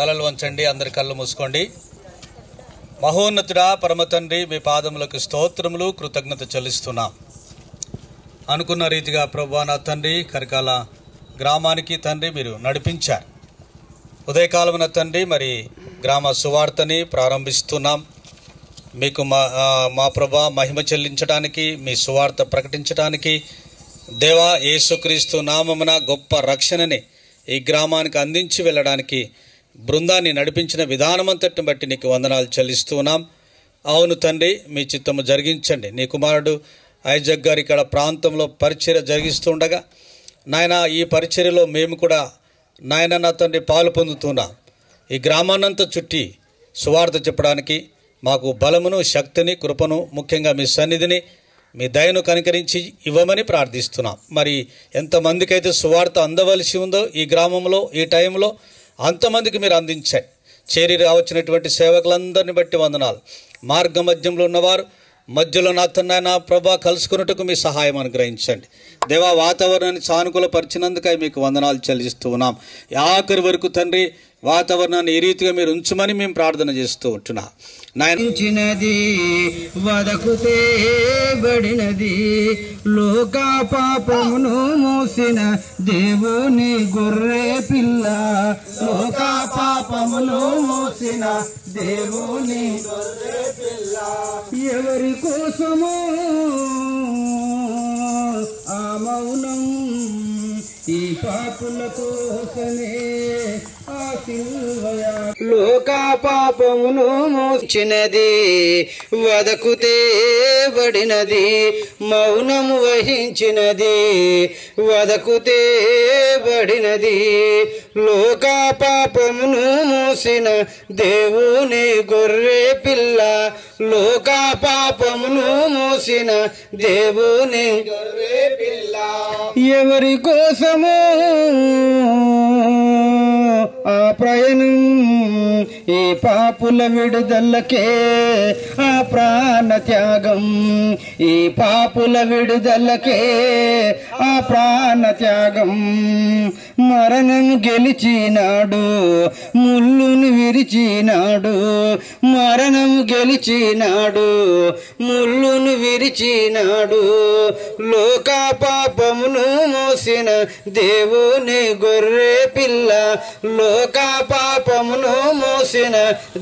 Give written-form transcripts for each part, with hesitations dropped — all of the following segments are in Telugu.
తలలు వంచండి, అందరి కళ్ళు మూసుకోండి. మహోన్నతుడా పరమ తండ్రి, మీ పాదములకు స్తోత్రములు, కృతజ్ఞత చెల్లిస్తున్నాం. అనుకున్న రీతిగా ప్రభువా నా తండ్రి కరికాల గ్రామానికి తండ్రి మీరు నడిపించారు. ఉదయకాలమున తండ్రి మరి గ్రామ సువార్తని ప్రారంభిస్తున్నాం. మీకు మా ప్రభువా మహిమ చెల్లించడానికి, మీ సువార్త ప్రకటించడానికి దేవా యేసుక్రీస్తు నామమున గొప్ప రక్షణని ఈ గ్రామానికి అందించి వెళ్ళడానికి బృందాన్ని నడిపించిన విధానమంతటిని బట్టి నీకు వందనాలు చెల్లిస్తున్నాం. అవును తండ్రి, మీ చిత్తము జరిగించండి. నీ కుమారుడు ఐజక్ గారు ఇక్కడ ప్రాంతంలో పరిచర్య జరిగిస్తుండగా నాయన ఈ పరిచర్యలో మేము కూడా నాయన నా తండ్రి పాలు పొందుతున్నాం. ఈ గ్రామాన్నంతా చుట్టి సువార్త చెప్పడానికి మాకు బలమును, శక్తిని, కృపను, ముఖ్యంగా మీ సన్నిధిని, మీ దయను కనికరించి ఇవ్వమని ప్రార్థిస్తున్నాం. మరి ఎంతమందికైతే సువార్త అందవలసి ఉందో ఈ గ్రామంలో ఈ టైంలో అంతమందికి మీరు అందించాయి. చేరి రావచ్చినటువంటి సేవకులందరినీ బట్టి వందనాలు. మార్గ మధ్యంలో ఉన్నవారు మధ్యలో నా ప్రభా కలుసుకున్నట్టుకు మీ సహాయం అనుగ్రహించండి. దేవా వాతావరణాన్ని సానుకూలపరిచినందుకై మీకు వందనాలు చెల్లిస్తూ ఉన్నాం. ఆఖరి వరకు తండ్రి వాతావరణాన్ని ఈ రీతిగా మీరు ఉంచమని మేము ప్రార్థన చేస్తూ ఉంటున్నాం. నాయనది వదకుతే బడినది లోక పాపమును మోసిన దేవుని గొర్రె పిల్ల, లోక పాపమును మోసిన దేవుని గొర్రె పిల్ల, ఎవరి కోసమో ఆ మౌనం, ఈ పాపుల కోసమే ఆ సిలువయా. లోక పాపమును మోచినది వదకుతే బడినది, మౌనము వహించినది వదకుతే బడినది, లోక పాపమును మోసిన దేవుని గొర్రె పిల్ల, లోక పాపమును మోసిన దేవుని గొర్రె పిల్ల, ఎవరి కోసమో ఆ ప్రయాణం, ఈ పాపుల విడుదలకే ఆ ప్రాణ త్యాగం, ఈ పాపుల విడుదలకే ఆ ప్రాణ త్యాగం. మరణం గెలిచినాడు, ముళ్ళును విరిచినాడు, మరణం గెలిచినాడు, ముళ్ళును విరిచినాడు, లోక పాపమును మోసిన దేవుని గొర్రె పిల్ల, లోక పాపమును మోసిన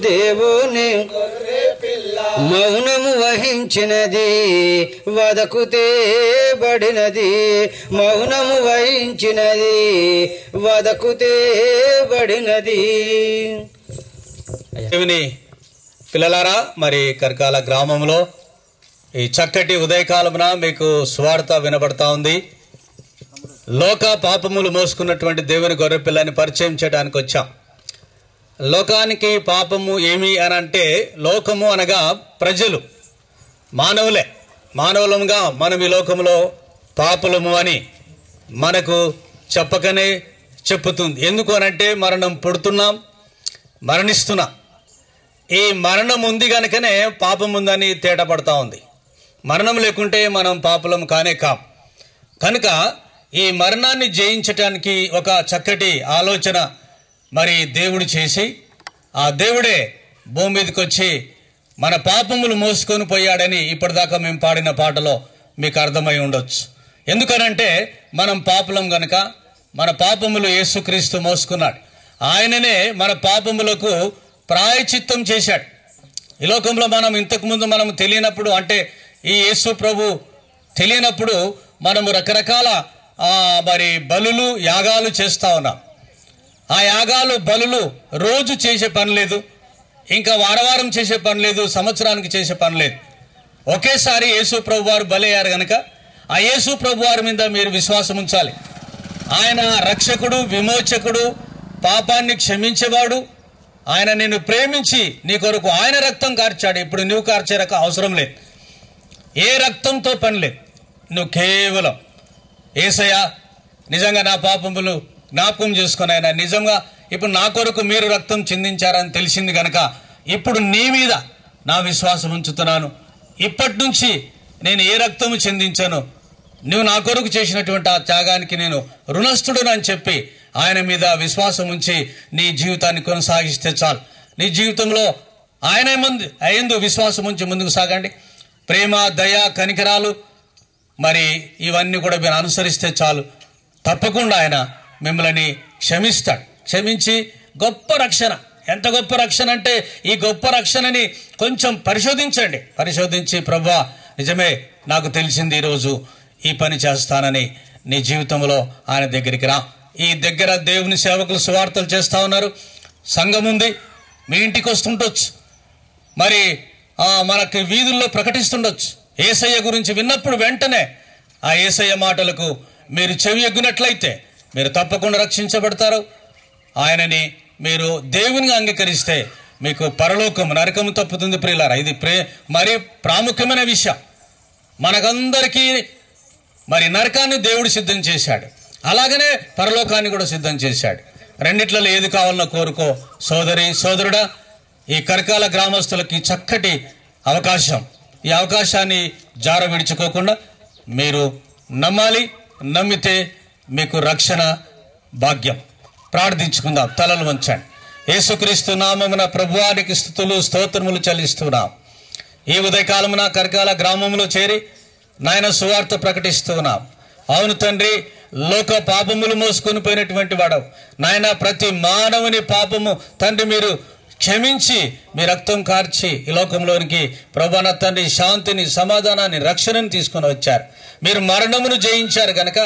దేవుని గొర్రె పిల్ల, మౌనము వహించినది వదకుతే బడినది, మౌనము వహించినది వదకుతే బడినది. దేవుని పిల్లలారా, మరి కరికాల గ్రామంలో ఈ చక్కటి ఉదయకాలమున మీకు సువార్త వినబడతా ఉంది. లోక పాపములు మోసుకున్నటువంటి దేవుని గొర్రెపిల్లని పరిచయం చేయడానికి వచ్చాం. లోకానికి పాపము ఏమి అని అంటే, లోకము అనగా ప్రజలు, మానవులే. మానవులంగా మనం ఈ లోకంలో పాపులము అని మనకు చెప్పకనే చెప్పుతుంది. ఎందుకు అనంటే మరణం పుడుతున్నాం, మరణిస్తున్నాం. ఈ మరణం ఉంది కనుకనే పాపం ఉందని తేటపడతా ఉంది. మరణం లేకుంటే మనం పాపులం కానే కాం. కనుక ఈ మరణాన్ని జయించటానికి ఒక చక్కటి ఆలోచన మరి దేవుడు చేసి, ఆ దేవుడే భూమి మీదకి వచ్చి మన పాపములు మోసుకొని పోయాడని ఇప్పటిదాకా మేము పాడిన పాటలో మీకు అర్థమై ఉండొచ్చు. ఎందుకనంటే మనం పాపులం గనక మన పాపములు యేసుక్రీస్తు మోసుకున్నాడు. ఆయననే మన పాపములకు ప్రాయచిత్తం చేశాడు. ఈ లోకంలో మనం ఇంతకుముందు మనం తెలియనప్పుడు, అంటే ఈ యేసు ప్రభు తెలియనప్పుడు మనము రకరకాల మరి బలులు, యాగాలు చేస్తూ ఉన్నాం. ఆ యాగాలు, బలులు రోజు చేసే పని లేదు, ఇంకా వారం చేసే పని లేదు, సంవత్సరానికి చేసే పని లేదు. ఒకేసారి యేసు ప్రభు వారు బలయ్యారు కనుక ఆ యేసు ప్రభు వారి మీద మీరు విశ్వాసం ఉంచాలి. ఆయన రక్షకుడు, విమోచకుడు, పాపాన్ని క్షమించేవాడు. ఆయన నిన్ను ప్రేమించి నీ కొరకు ఆయన రక్తం కార్చాడు. ఇప్పుడు నువ్వు కార్చే అవసరం లేదు, ఏ రక్తంతో పని లేదు. నువ్వు కేవలం యేసయ్యా నిజంగా నా పాపములు జ్ఞాపకం చేసుకుని, ఆయన నిజంగా ఇప్పుడు నా కొరకు మీరు రక్తం చిందించారని తెలిసింది కనుక ఇప్పుడు నీ మీద నా విశ్వాసం ఉంచుతున్నాను. ఇప్పటి నుంచి నేను ఏ రక్తము చిందించాను, నువ్వు నా కొరకు చేసినటువంటి ఆ త్యాగానికి నేను రుణస్థుడును అని చెప్పి ఆయన మీద విశ్వాసం ఉంచి నీ జీవితాన్ని కొనసాగిస్తే చాలు. నీ జీవితంలో ఆయన అయ్యేందు విశ్వాసం ఉంచి ముందుకు సాగండి. ప్రేమ, దయ, కనికరాలు మరి ఇవన్నీ కూడా మీరు అనుసరిస్తే చాలు. తప్పకుండా ఆయన మిమ్మల్ని క్షమిస్తాడు. క్షమించి గొప్ప రక్షణ, ఎంత గొప్ప రక్షణ అంటే ఈ గొప్ప రక్షణని కొంచెం పరిశోధించి ప్రభువా నిజమే నాకు తెలిసింది, ఈరోజు ఈ పని చేస్తానని నీ జీవితంలో ఆయన దగ్గరికి రా. ఈ దగ్గర దేవుని సేవకులు సువార్తలు చేస్తూ ఉన్నారు, సంఘం ఉంది, మీ ఇంటికి వస్తుండొచ్చు, మరి మనకి వీధుల్లో ప్రకటిస్తుండొచ్చు. యేసయ్య గురించి విన్నప్పుడు వెంటనే ఆ యేసయ్య మాటలకు మీరు చెవి ఎగ్గినట్లయితే మీరు తప్పకుండా రక్షించబడతారు. ఆయనని మీరు దేవునిగా అంగీకరిస్తే మీకు పరలోకం, నరకము తప్పుతుంది. ప్రియులారా, ఇది మరి ప్రాముఖ్యమైన విషయం. మనకందరికీ మరి నరకాన్ని దేవుడు సిద్ధం చేశాడు, అలాగనే పరలోకాన్ని కూడా సిద్ధం చేశాడు. రెండిట్లలో ఏది కావాలన్నా కోరుకో సోదరుడా. ఈ కరకాల గ్రామస్తులకి చక్కటి అవకాశం. ఈ అవకాశాన్ని జార విడుచుకోకుండా మీరు నమ్మాలి. నమ్మితే మీకు రక్షణ భాగ్యం. ప్రార్థించుకుందాం. తలలు వంచండి. యేసుక్రీస్తు నామమున ప్రభువానికి స్తుతులు స్తోత్రములు చెల్లిస్తున్నాం. ఈ ఉదయకాలమున కరకాల గ్రామంలో చేరి నాయన సువార్త ప్రకటిస్తున్నాం. అవును తండ్రి, లోక పాపములు మోసుకొని పోయినటువంటి వాడవు నాయన. ప్రతి మానవుని పాపము తండ్రి మీరు క్షమించి మీ రక్తం కార్చి ఈ లోకంలోనికి ప్రభువా నా తండ్రి శాంతిని, సమాధానాన్ని, రక్షణను తీసుకొని వచ్చారు. మీరు మరణమును జయించారు కనుక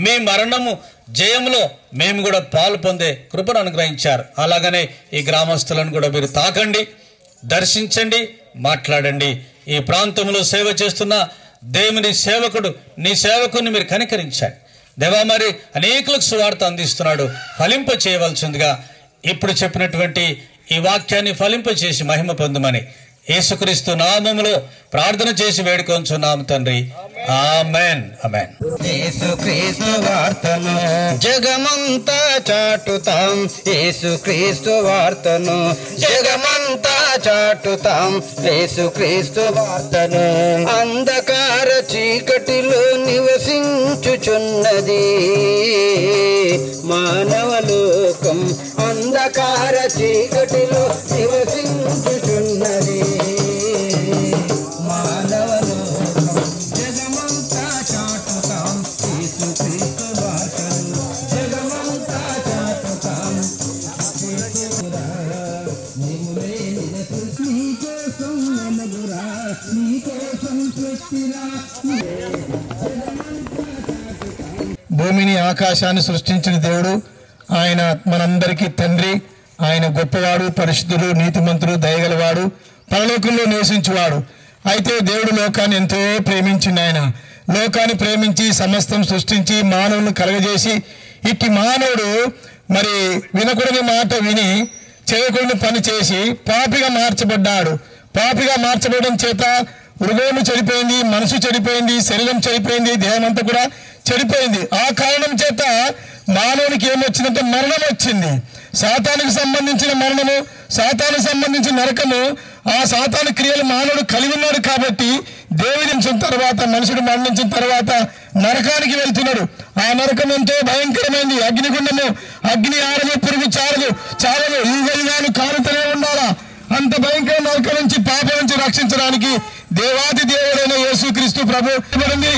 మీ మరణము జయంలో మేము కూడా పాలు పొందే కృపను అనుగ్రహించారు. అలాగనే ఈ గ్రామస్తులను కూడా మీరు తాకండి, దర్శించండి, మాట్లాడండి. ఈ ప్రాంతంలో సేవ చేస్తున్న దేవుని సేవకుడు, నీ సేవకుని మీరు కనికరించాడు దేవా. మరి అనేకులకు సువార్త అందిస్తున్నాడు, ఫలింప చేయవలసిందిగా ఇప్పుడు చెప్పినటువంటి ఈ వాక్యాన్ని ఫలింపచేసి మహిమ పొందుమని యేసుక్రీస్తు నామములో ప్రార్థన చేసి వేడుకొంచున్నాము తండ్రి. ఆమేన్, ఆమేన్. యేసుక్రీస్తు వార్తను జగమంతా చాటుతాం, యేసుక్రీస్తు వార్తను జగమంతా చాటుతాం, యేసుక్రీస్తు వార్తను. అంధకార చీకటిలో నివసించుచున్నది మానవలోకం, అంధకార చీకటిలో నివసించుచున్నది మానవలోకం. జగమంతా చాటుతాం, యేసుక్రీస్తు వార్తను జగమంతా చాటుతాం. నీకోసం వెలుగురా, నీకోసం సృష్టిరా. భూమిని, ఆకాశాన్ని సృష్టించిన దేవుడు ఆయన మనందరికీ తండ్రి. ఆయన గొప్పవాడు, పరిశుద్ధుడు, నీతిమంతుడు, దయగలవాడు, పరలోకంలో నివసించువాడు. అయితే దేవుడు లోకాన్ని ఎంతో ప్రేమించింది. ఆయన లోకాన్ని ప్రేమించి సమస్తం సృష్టించి మానవుని కలగజేసి, ఇట్టి మానవుడు మరి వినకూడని మాట విని చేయకూడని పని చేసి పాపిగా మార్చబడ్డాడు. పాపిగా మార్చబడడం చేత హృదయం చెడిపోయింది, మనసు చెడిపోయింది, శరీరం చెడిపోయింది, దేహం అంతా కూడా చెడిపోయింది. ఆ కారణం చేత మానవునికి ఏమొచ్చిందంటే మరణం వచ్చింది. సాతానికి సంబంధించిన మరణము, సాతానికి సంబంధించిన నరకము, ఆ సాతాను క్రియలు మానవుడు కలిగి ఉన్నాడు. కాబట్టి దేవుడించిన తర్వాత, మనుషుడు మరణించిన తర్వాత నరకానికి వెళ్తున్నాడు. ఆ నరకం ఎంతో భయంకరమైంది. అగ్నిగుండము, అగ్ని ఆరదు, పురుగు చాలదు, యుగాలు కాలుతూనే ఉండాలా. అంత భయంకర నరకం నుంచి, పాపం నుంచి రక్షించడానికి దేవాది దేవుడైన యేసుక్రీస్తు ప్రభు పడింది.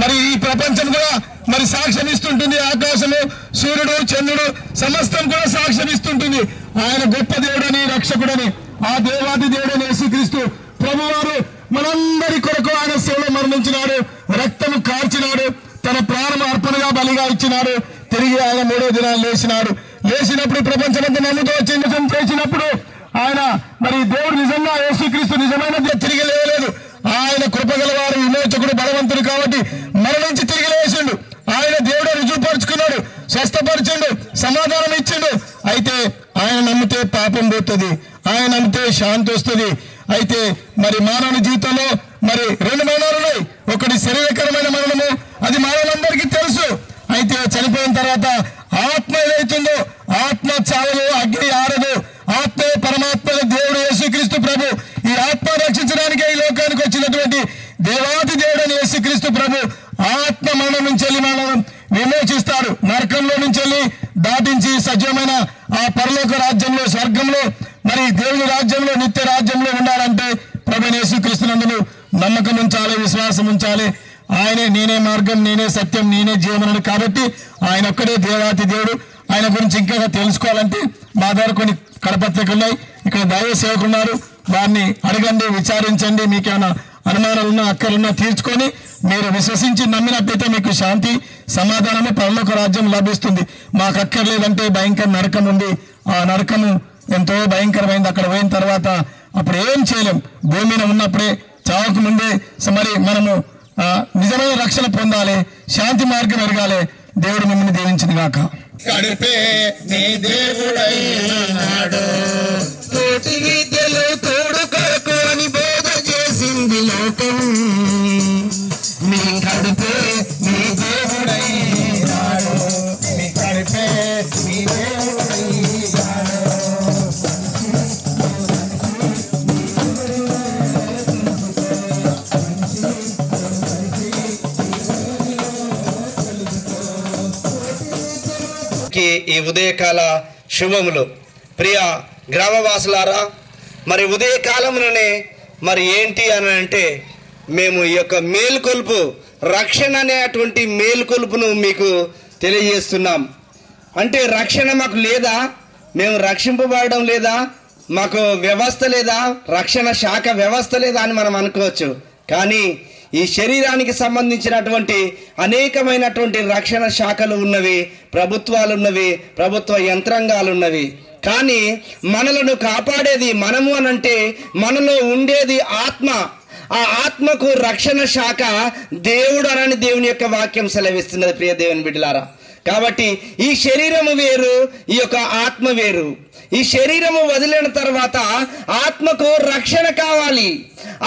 మరి ఈ ప్రపంచం కూడా మరి సాక్ష్యం ఇస్తుంటుంది. ఆకాశము, సూర్యుడు, చంద్రుడు సమస్తం కూడా సాక్ష్యం ఇస్తుంటుంది ఆయన గొప్ప దేవుడని, రక్షకుడని. ఆ దేవాది దేవుడైన యేసుక్రీస్తు ప్రభువారు మనందరి కొరకు ఆయన సేవలో మరణించినాడు, రక్తము కార్చినాడు, తన ప్రాణం అర్పణగా బలిగా ఇచ్చినాడు. తిరిగి ఆయన 3వ దినాలు లేచినాడు. లేచినప్పుడు ప్రపంచమంతా నమ్ముతూ చిన్న చేసినప్పుడు ఆయన మరి దేవుడు నిజంగా, యేసుక్రీస్తు నిజమైన తిరిగి లేవలేదు. ఆయన కృపగలవారు, విమోచకుడు, బలవంతుడు కాబట్టి మరణించి తిరిగి లేచిండు. ఆయన దేవుడు రుజువుపరుచుకున్నాడు, స్వస్థపరిచిండు, సమాధానం ఇచ్చిండు. అయితే ఆయన నమ్మితే పాపం పోతుంది, ఆయన నమ్మితే శాంతి వస్తుంది. అయితే మరి మానవ జీవితంలో మరి 2 మరణాలు ఉన్నాయి. ఒకటి శరీరకరమైన మరణము, అది మానవులందరికీ తెలుసు. అయితే చనిపోయిన తర్వాత ఆత్మ ఏదైతుందో, ఆత్మ చావదు, అగ్ని ఆరదు. ఆత్మ పరమాత్మ దేవుడు యేసుక్రీస్తు ప్రభు. ఈ ఆత్మ రక్షించడానికే ఈ లోకానికి వచ్చినటువంటి దేవాది దేవుడైన యేసుక్రీస్తు ప్రభు ఆత్మ మరణం నుంచి వెళ్ళి మనం విమోచిస్తాడు. నరకంలో నుంచి వెళ్ళి దాటి యేసుక్రీస్తునందు నమ్మకం ఉంచాలి, విశ్వాసం ఉంచాలి. ఆయనే నేనే మార్గం, నేనే సత్యం, నేనే జీవనం కాబట్టి ఆయన ఒక్కడే దేవాతి దేవుడు. ఆయన గురించి ఇంకా తెలుసుకోవాలంటే మా దగ్గర కొన్ని కడపత్రికలు ఉన్నాయి. ఇక్కడ దైవ సేవకులు ఉన్నారు, వారిని అడగండి, విచారించండి. మీకేమైనా అనుమానాలున్నా అక్కర్లున్నా తీర్చుకొని మీరు విశ్వసించి నమ్మినట్టయితే మీకు శాంతి, సమాధానము, పరలోక రాజ్యం లభిస్తుంది. మాకు అక్కర్లేదంటే భయంకర నరకం ఉంది. ఆ నరకము ఎంతో భయంకరమైంది. అక్కడ పోయిన తర్వాత అప్పుడు ఏం చేయలేం. భూమి మీద ఉన్నప్పుడే చావకు ముందే మరి మనము నిజమైన రక్షణ పొందాలి, శాంతి మార్గం ఎరగాలి. దేవుడు మిమ్మల్ని దీవించింది గాక. కడిపే నీ దేవుడైనాడు, తోటి విద్యలు తోడు కొరకు అని బోధ చేసింది లోకం. నీ కడిపే నీ దేవుడైనాడు, నీ కడిపే నీ దేవుడైనాడు. ఈ ఉదయకాల శుభములు ప్రియ గ్రామవాసులారా, మరి ఉదయకాలంలోనే మరి ఏంటి అని అంటే మేము ఈ యొక్క మేలుకొలుపు, రక్షణ అనేటువంటి మేలుకొలుపును మీకు తెలియజేస్తున్నాం. అంటే రక్షణ మాకు లేదా, మేము రక్షింపబడడం లేదా, మాకు వ్యవస్థ లేదా, రక్షణ శాఖ వ్యవస్థ లేదా అని మనం అనుకోవచ్చు. కానీ ఈ శరీరానికి సంబంధించినటువంటి అనేకమైనటువంటి రక్షణ శాఖలు ఉన్నవి, ప్రభుత్వాలు ఉన్నవి, ప్రభుత్వ యంత్రాంగాలు ఉన్నవి. కానీ మనలను కాపాడేది మనము అనంటే మనలో ఉండేది ఆత్మ. ఆ ఆత్మకు రక్షణ శాఖ దేవుడు అనని దేవుని యొక్క వాక్యం సెలవిస్తున్నది ప్రియ దేవుని బిడ్డలారా. కాబట్టి ఈ శరీరము వేరు, ఈ యొక్క ఆత్మ వేరు. ఈ శరీరము వదిలిన తర్వాత ఆత్మకు రక్షణ కావాలి.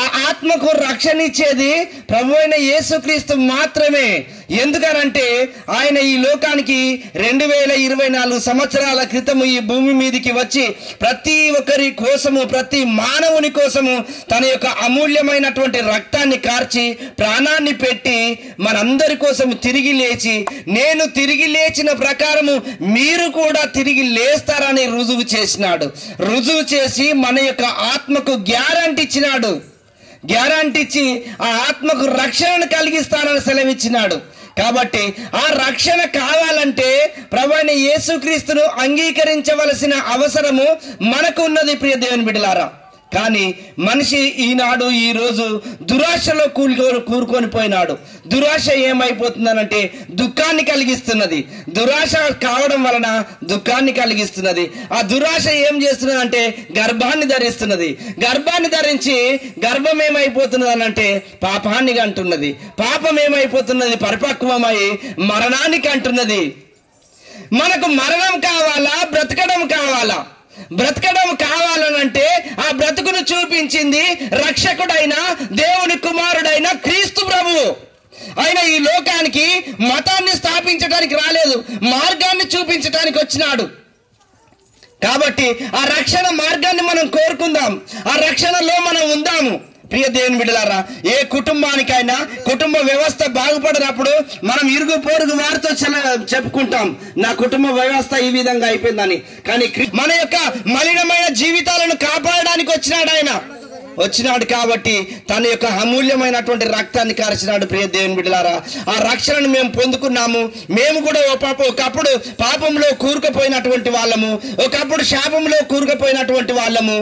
ఆ ఆత్మకు రక్షణ ఇచ్చేది ప్రభువైన యేసుక్రీస్తు మాత్రమే. ఎందుకనంటే ఆయన ఈ లోకానికి 2024 సంవత్సరాల క్రితము ఈ భూమి మీదకి వచ్చి ప్రతి ఒక్కరి కోసము, ప్రతి మానవుని కోసము తన యొక్క అమూల్యమైనటువంటి రక్తాన్ని కార్చి ప్రాణాన్ని పెట్టి మనందరి కోసం తిరిగి లేచి, నేను తిరిగి లేచిన ప్రకారము మీరు కూడా తిరిగి లేస్తారని రుజువు చేసినాడు. రుజువు చేసి మన యొక్క ఆత్మకు గ్యారంటీ ఇచ్చినాడు. గ్యారంటీ ఇచ్చి ఆ ఆత్మకు రక్షణను కలిగిస్తానని సెలవిచ్చినాడు. కాబట్టి ఆ రక్షణ కావాలంటే ప్రభువైన యేసుక్రీస్తును అంగీకరించవలసిన అవసరము మనకు ఉన్నది ప్రియ దేవుని బిడ్డలారా. కానీ మనిషి ఈనాడు ఈ రోజు దురాశలో కూరుకొని పోయినాడు. దురాశ ఏమైపోతుందనంటే దుఃఖాన్ని కలిగిస్తున్నది. దురాశ కావడం వలన దుఃఖాన్ని కలిగిస్తున్నది. ఆ దురాశ ఏం చేస్తున్నదంటే గర్భాన్ని ధరిస్తున్నది. గర్భాన్ని ధరించి గర్భం ఏమైపోతున్నది అనంటే పాపాన్ని అంటున్నది. పాపం ఏమైపోతున్నది పరిపక్వమై మరణానికి అంటున్నది. మనకు మరణం కావాలా, బ్రతకడం కావాలా? బ్రతకడం కావాలనంటే ఆ బ్రతుకును చూపించింది రక్షకుడైన దేవుని కుమారుడైన క్రీస్తు ప్రభువు. ఆయన ఈ లోకానికి మతాన్ని స్థాపించడానికి రాలేదు, మార్గాన్ని చూపించడానికి వచ్చినాడు. కాబట్టి ఆ రక్షణ మార్గాన్ని మనం కోరుకుందాం, ఆ రక్షణలో మనం ఉందాము. ప్రియ దేవుని బిడ్డలారా, ఏ కుటుంబానికైనా కుటుంబ వ్యవస్థ బాగుపడినప్పుడు మనం ఇరుగు పొరుగు వారితో చెప్పుకుంటాం, నా కుటుంబ వ్యవస్థ ఈ విధంగా అయిపోయిందని. కానీ మన యొక్క మలినమైన జీవితాలను కాపాడడానికి వచ్చినాడు కాబట్టి తన యొక్క అమూల్యమైనటువంటి రక్తాన్ని కార్చినాడు. ప్రియ దేవుని బిడ్డలారా, ఆ రక్షణను మేము పొందుకున్నాము. మేము కూడా ఒకప్పుడు పాపంలో కూరుకుపోయినటువంటి వాళ్ళము, ఒకప్పుడు శాపంలో కూరుకుపోయినటువంటి వాళ్ళము.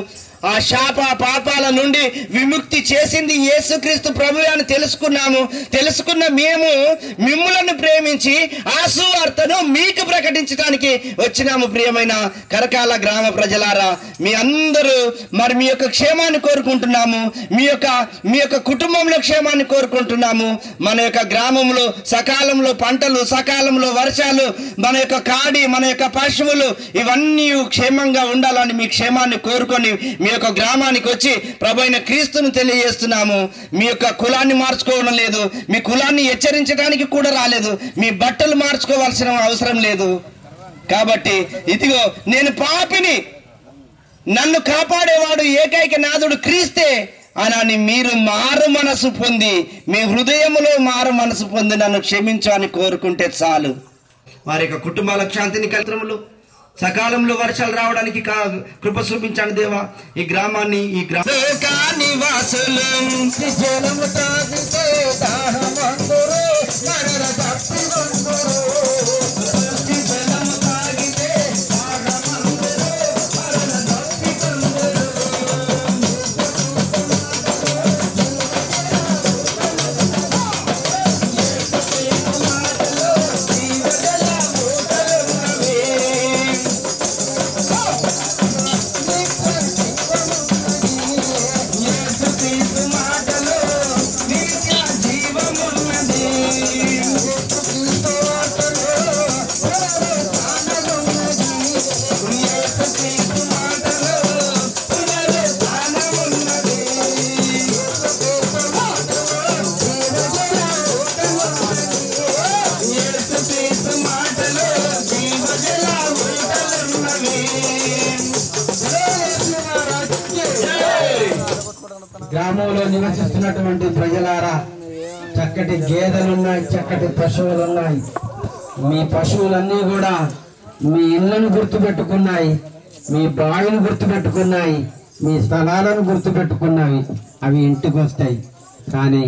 ఆ శాప పాపాల నుండి విముక్తి చేసింది యేసుక్రీస్తు ప్రభువే అని తెలుసుకున్న మేము మిమ్ములను ప్రేమించి ఆ సువార్తను మీకు ప్రకటించడానికి వచ్చినాము. ప్రియమైన కరకాల గ్రామ ప్రజలారా, మీ అందరూ మరి మీ యొక్క క్షేమాన్ని కోరుకుంటున్నాము. మీ యొక్క కుటుంబంలో క్షేమాన్ని కోరుకుంటున్నాము. మన యొక్క గ్రామంలో సకాలంలో పంటలు, సకాలంలో వర్షాలు, మన యొక్క కాడి, మన యొక్క పశువులు ఇవన్నీ క్షేమంగా ఉండాలని మీ క్షేమాన్ని కోరుకొని మీ యొక్క గ్రామానికి వచ్చి ప్రభువైన క్రీస్తును తెలియజేస్తున్నాము. మీ యొక్క కులాన్ని మార్చుకోవడం లేదు, మీ కులాన్ని హెచ్చరించడానికి కూడా రాలేదు, మీ బట్టలు మార్చుకోవాల్సిన అవసరం లేదు. కాబట్టి ఇదిగో నేను పాపిని, నన్ను కాపాడేవాడు ఏకైక నాథుడు క్రీస్తే అని మీరు మారు మనసు పొంది, మీ హృదయములో మారు మనసు పొంది నన్ను క్షమించు అని కోరుకుంటే చాలు. వారి యొక్క కుటుంబాల శాంతిని కలిగినములు సకాలంలో వర్షాలు రావడానికి కృప చూపించండి దేవా. ఈ గ్రామాన్ని నివాసులు జలము తాగితే దాహమందురు మరణ తప్పిగొందురు. జలము తాగితే దాహమందురు మరణ తప్పిగొందురు. గ్రామంలో నివసిస్తున్నటువంటి ప్రజలారా, చక్కటి గేదెలున్నాయి, చక్కటి పశువులున్నాయి. మీ పశువులన్నీ కూడా మీ ఇళ్లను గుర్తుపెట్టుకున్నాయి, మీ బావిని గుర్తుపెట్టుకున్నాయి, మీ స్థలాలను గుర్తుపెట్టుకున్నాయి. అవి ఇంటికి వస్తాయి. కానీ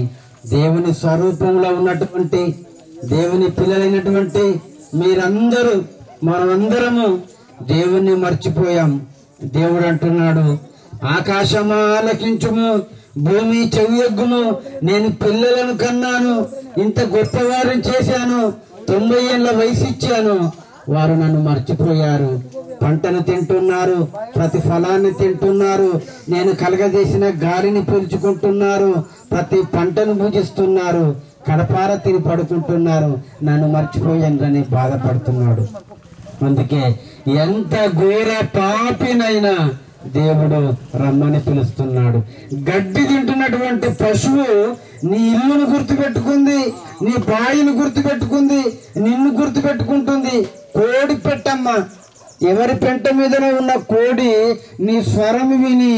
దేవుని స్వరూపంలో ఉన్నటువంటి దేవుని పిల్లలైనటువంటి మీరందరూ, మనమందరము దేవుణ్ణి మర్చిపోయాం. దేవుడు అంటున్నాడు, ఆకాశమా ఆలకించుము, భూమి చెవియొగ్గుము, నేను పిల్లలను కన్నాను, ఇంత గొప్పవారిని చేశాను, 90 ఏళ్ల వయసు ఇచ్చాను, వారు నన్ను మర్చిపోయారు. పంటను తింటున్నారు, ప్రతి ఫలాన్ని తింటున్నారు, నేను కలగజేసిన గాలిని పీల్చుకుంటున్నారు, ప్రతి పంటను భుజిస్తున్నారు, కడపార తిని పడుకుంటున్నారు, నన్ను మర్చిపోయానని బాధపడుతున్నాడు. అందుకే ఎంత ఘోర పాపినైనా దేవుడు రమ్మని పిలుస్తున్నాడు. గడ్డి తింటున్నటువంటి పశువు నీ ఇల్లును గుర్తుపెట్టుకుంది, నీ బాయిని గుర్తుపెట్టుకుంది, నిన్ను గుర్తుపెట్టుకుంటుంది. కోడి పెట్టమ్మ, ఎవరి పెంట మీదనే ఉన్న కోడి నీ స్వరం విని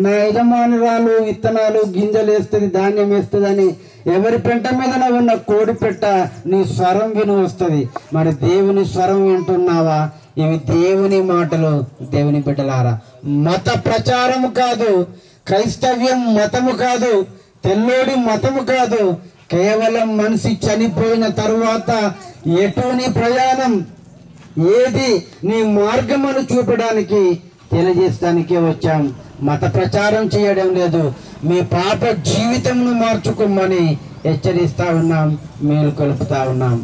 నా యజమానురాలు విత్తనాలు గింజలు వేస్తుంది, ధాన్యం వేస్తుందని ఎవరి పెంట మీదన ఉన్న కోడి పెట్ట నీ స్వరం విని వస్తుంది. మరి దేవుని స్వరం వింటున్నావా? ఇవి దేవుని మాటలు. దేవుని బిడ్డలారా, మత ప్రచారము కాదు, క్రైస్తవ్యం మతము కాదు, తెల్లోడి మతము కాదు. కేవలం మనిషి చనిపోయిన తరువాత ఎటు నీ ప్రయాణం, ఏది నీ మార్గమును చూపడానికి తెలియజేస్తానికే వచ్చాం. మత ప్రచారం చేయడం లేదు. మీ పాప జీవితంను మార్చుకోమని హెచ్చరిస్తా ఉన్నాం, మేలు కొలుపుతా ఉన్నాం.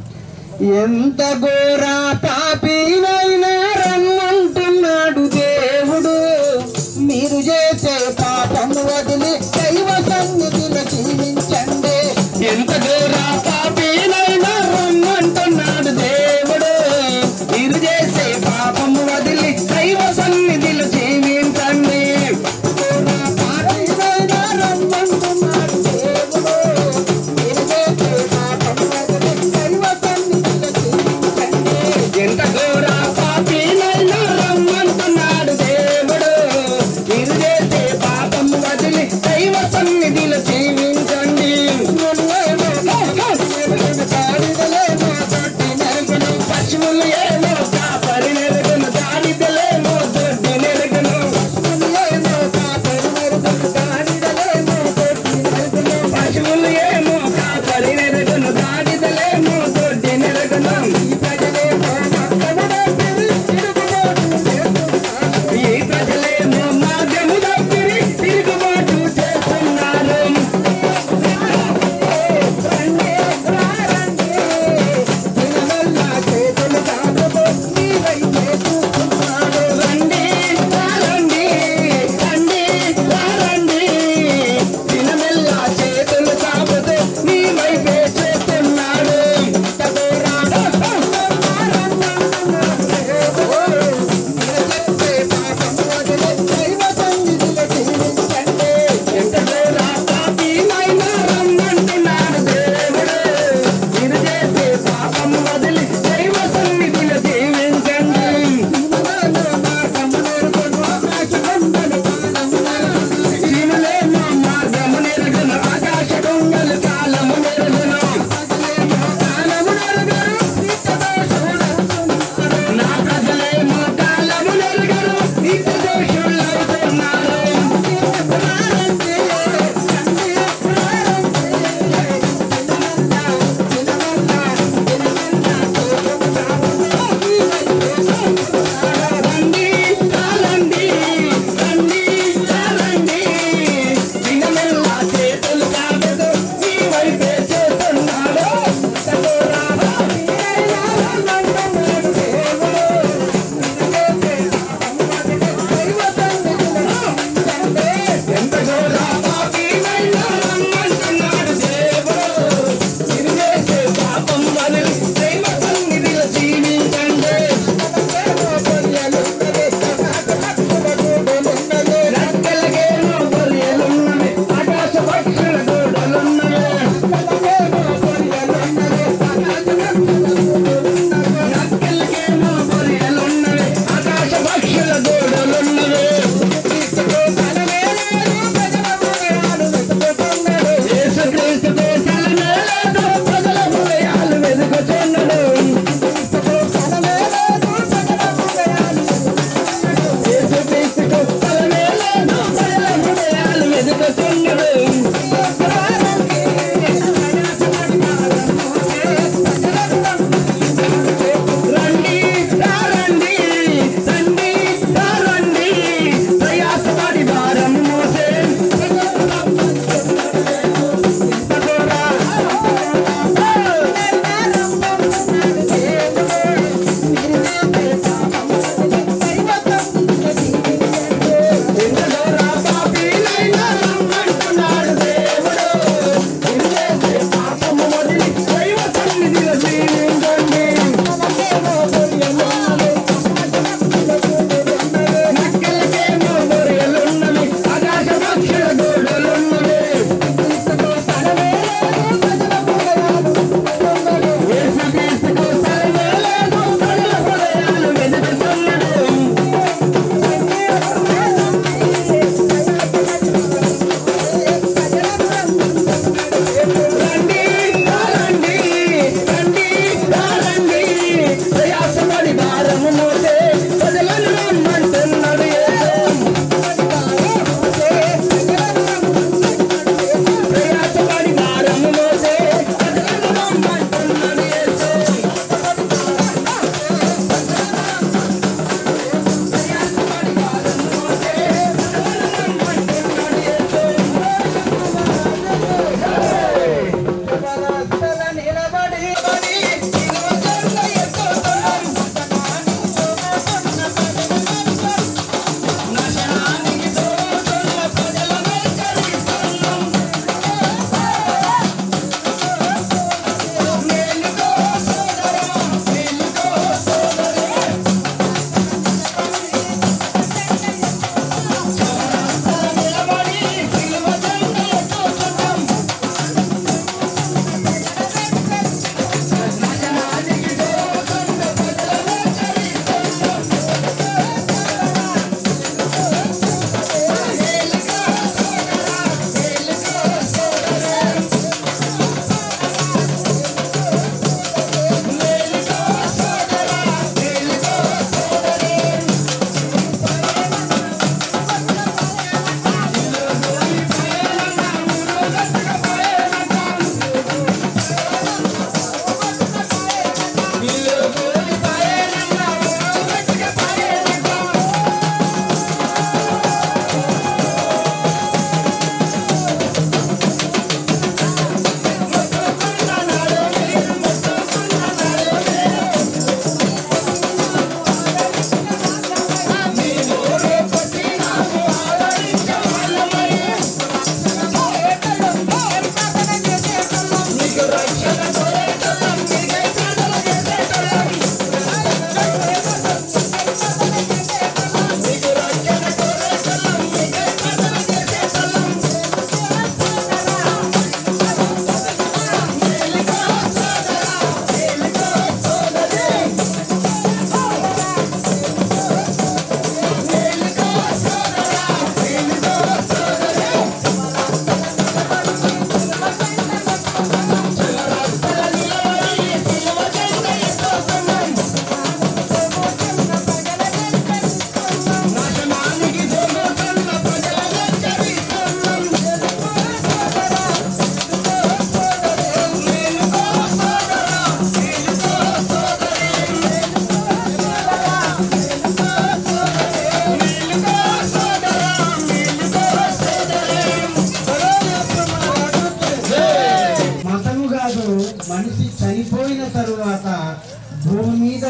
ఎంత ఘోర పాపినైనా రమ్మంటున్నాడు దేవుడు, మీరు చేసే పాపము వదిలి దైవ సన్నిధిలో జీవించండి. ఎంత ఘోర పాపినైనా రమ్మంటున్నాడు దేవుడు, మీరు చేసే పాపము వదిలి దైవ సన్నిధిలో జీవించండి.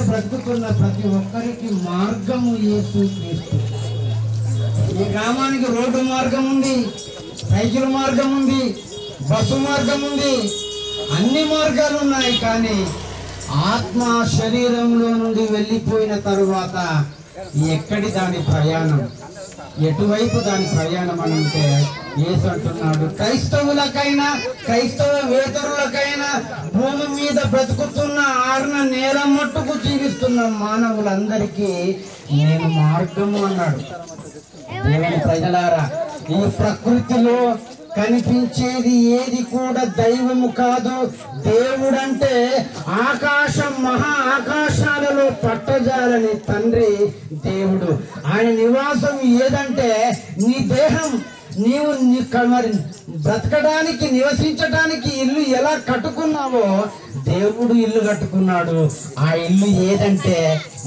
బ్రతుకుతున్న ప్రతి ఒక్కరికి మార్గము యేసుక్రీస్తు. ఈ గ్రామానికి రోడ్డు మార్గం ఉంది, సైకిల్ మార్గం ఉంది, బస్సు మార్గం ఉంది, అన్ని మార్గాలు ఉన్నాయి. కానీ ఆత్మ శరీరంలో నుండి వెళ్ళిపోయిన తరువాత ఎక్కడి దాని ప్రయాణం, ఎటువైపు దాని ప్రయాణం అని అంటే యేసు అంటున్నాడు, క్రైస్తవులకైనా క్రైస్తవేతరులకైనా భూమి మీద బ్రతుకుతున్న ఆరున నేల మట్టుకు జీవిస్తున్న మానవులందరికీ నేను మార్గము అన్నాడు. దేవుని ప్రజలారా, ఈ ప్రకృతిలో కనిపించేది ఏది కూడా దైవము కాదు. దేవుడంటే ఆకాశం, మహా ఆకాశాలలో పట్టజాలని తండ్రి దేవుడు. ఆయన నివాసం ఏదంటే నీ దేహం. నీవు మరి బ్రతకడానికి, నివసించడానికి ఇల్లు ఎలా కట్టుకున్నావో దేవుడు ఇల్లు కట్టుకున్నాడు. ఆ ఇల్లు ఏదంటే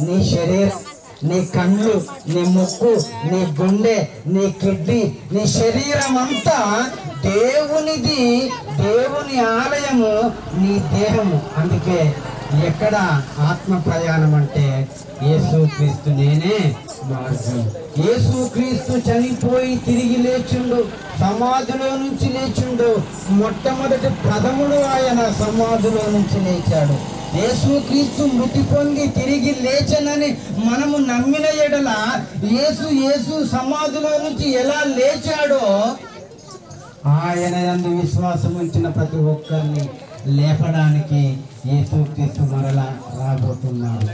నీ శరీరం, నీ కళ్ళు, నీ ముక్కు, నీ గుండె, నీ కిడ్నీ, నీ శరీరం అంతా దేవునిది, దేవుని ఆలయము నీ దేహము. అందుకే ఎక్కడ ఆత్మ ప్రయాణం అంటే యేసుక్రీస్తు నేనే మార్గం. యేసుక్రీస్తు చనిపోయి తిరిగి లేచుండు, సమాధిలో నుంచి లేచుండు. మొట్టమొదటి ప్రథముడు ఆయన సమాధిలో నుంచి లేచాడు. యేసుక్రీస్తు మృతి పొంది తిరిగి లేచనని మనము నమ్మిన ఎడల యేసు సమాధిలో నుంచి ఎలా లేచాడో ఆయన యందు విశ్వాసం ఉంచిన ప్రతి ఒక్కరిని లేపడానికి యేసుక్రీస్తు మరలా రాబోతున్నాడు.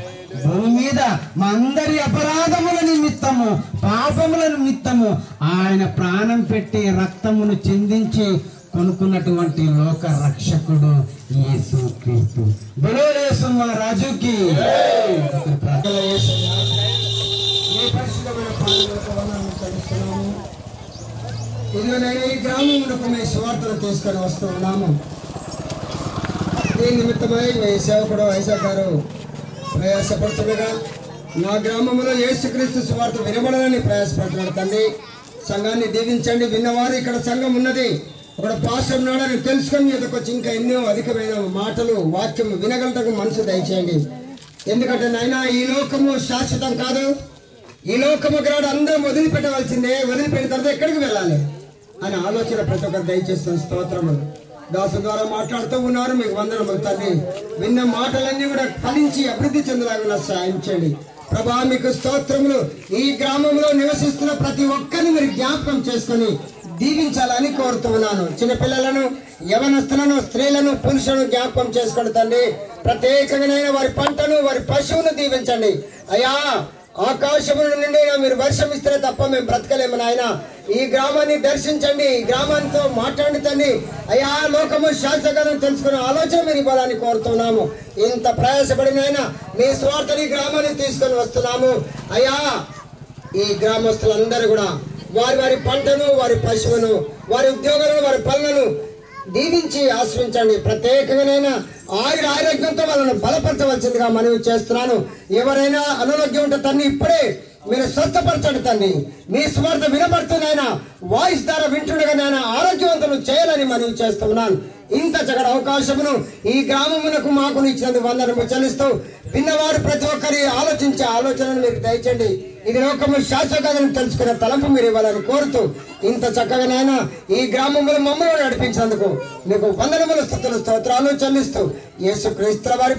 భూమి మీద మా అందరి అపరాధముల నిమిత్తము, పాపముల నిమిత్తము ఆయన ప్రాణం పెట్టి రక్తమును చిందించి కొనుక్కున్నటువంటి లోక రక్షకుడు యేసుక్రీస్తు. బలో యేసు మా రాజుకి. ఇదిగోనైనా ఈ గ్రామంలో మీ స్వార్థను తీసుకొని వస్తూ ఉన్నాము. దీని నిమిత్తమై మీ సేవకుడు ఐజాక్ గారు ప్రయాసపడుతుండగా నా గ్రామంలో యేసుక్రీస్తు స్వార్థ వినబడాలని ప్రయాసపడుతున్నాడు. తండ్రి, సంఘాన్ని దీవించండి. విన్నవారు ఇక్కడ సంఘం ఉన్నది, ఒక పాస్టర్ ఉన్నాడని తెలుసుకొని మీదకి వచ్చి ఇంకా ఎన్నో అధికమైన మాటలు, వాక్యం వినగలటకు మనసు దయచేయండి. ఎందుకంటే నాయనా, ఈ లోకము శాశ్వతం కాదు. ఈ లోకము గ్రాడు అందరం వదిలిపెట్టవలసిందే. వదిలిపెట్టిన తర్వాత ఎక్కడికి వెళ్ళాలి అని ఆలోచన ప్రతి ఒక్కరు దయచేస్తున్న స్తోత్రములు. దాసు ద్వారా మాట్లాడుతూ ఉన్నారు, మీకు వందనములు తండ్రి. విన్న మాటలన్నీ కూడా ఫలించి అభివృద్ధి చెందలాగా సాయం చేయండి ప్రభా. మీకు స్తోత్రములు. ఈ గ్రామంలో నివసిస్తున్న ప్రతి ఒక్కరిని మీరు జ్ఞాపకం చేసుకొని దీవించాలని కోరుతున్నాను. చిన్నపిల్లలను, యవనస్తులను, స్త్రీలను, పురుషులను జ్ఞాపకం చేసుకోండి తండ్రి. ప్రత్యేకంగా వారి పంటను, వారి పశువును దీవించండి అయ్యా. ఆకాశము నుండి మీరు వర్షం ఇస్తే తప్ప మేము బ్రతకలేము నాయన. ఈ గ్రామాన్ని దర్శించండి, ఈ గ్రామాలతో మాట్లాడుతండి అయ్యా. లోకము శాశ్వతం తెలుసుకునే ఆలోచన మీరు ఇవ్వాలని కోరుతున్నాము. ఇంత ప్రయాసపడినైన మీ స్వార్థని గ్రామాన్ని తీసుకొని వస్తున్నాము అయ్యా. ఈ గ్రామస్తులందరూ కూడా వారి వారి పంటను, వారి పశువును, వారి ఉద్యోగాలను, వారి పనులను దీవించి ఆశ్రయించండి. ప్రత్యేకంగానైనా ఆరోగ్యంతో వాళ్ళను బలపరచవలసిందిగా మనవి చేస్తున్నాను. ఎవరైనా అనారోగ్యం ఉంటే తన్ని ఇప్పుడే మీరు స్వస్థపరచండి తండ్రి. మీ స్వార్థ వినబడుతున్నాయినా వాయిస్ ద్వారా వింటుండగా నాయన ఆరోగ్యవంతులు చేయాలని మనవి చేస్తున్నాను. ఇంత చక్కటి అవకాశమును ఈ గ్రామమునకు మాకు ఇచ్చినందుకు వందనము చెల్లిస్తూ విన్నవారు ప్రతి ఒక్కరి ఆలోచించే ఆలోచనను మీరు దయచండి. ఇది లోకము శాశ్వతను తెలుసుకునే తలంపు మీరు ఇవ్వాలని కోరుతూ ఇంత చక్కగానైనా ఈ గ్రామంలో మమ్మల్ని నడిపించినందుకు మీకు వందనములు, స్తుతులు, స్తోత్రాలు చెల్లిస్తూ యేసుక్రీస్తు వారి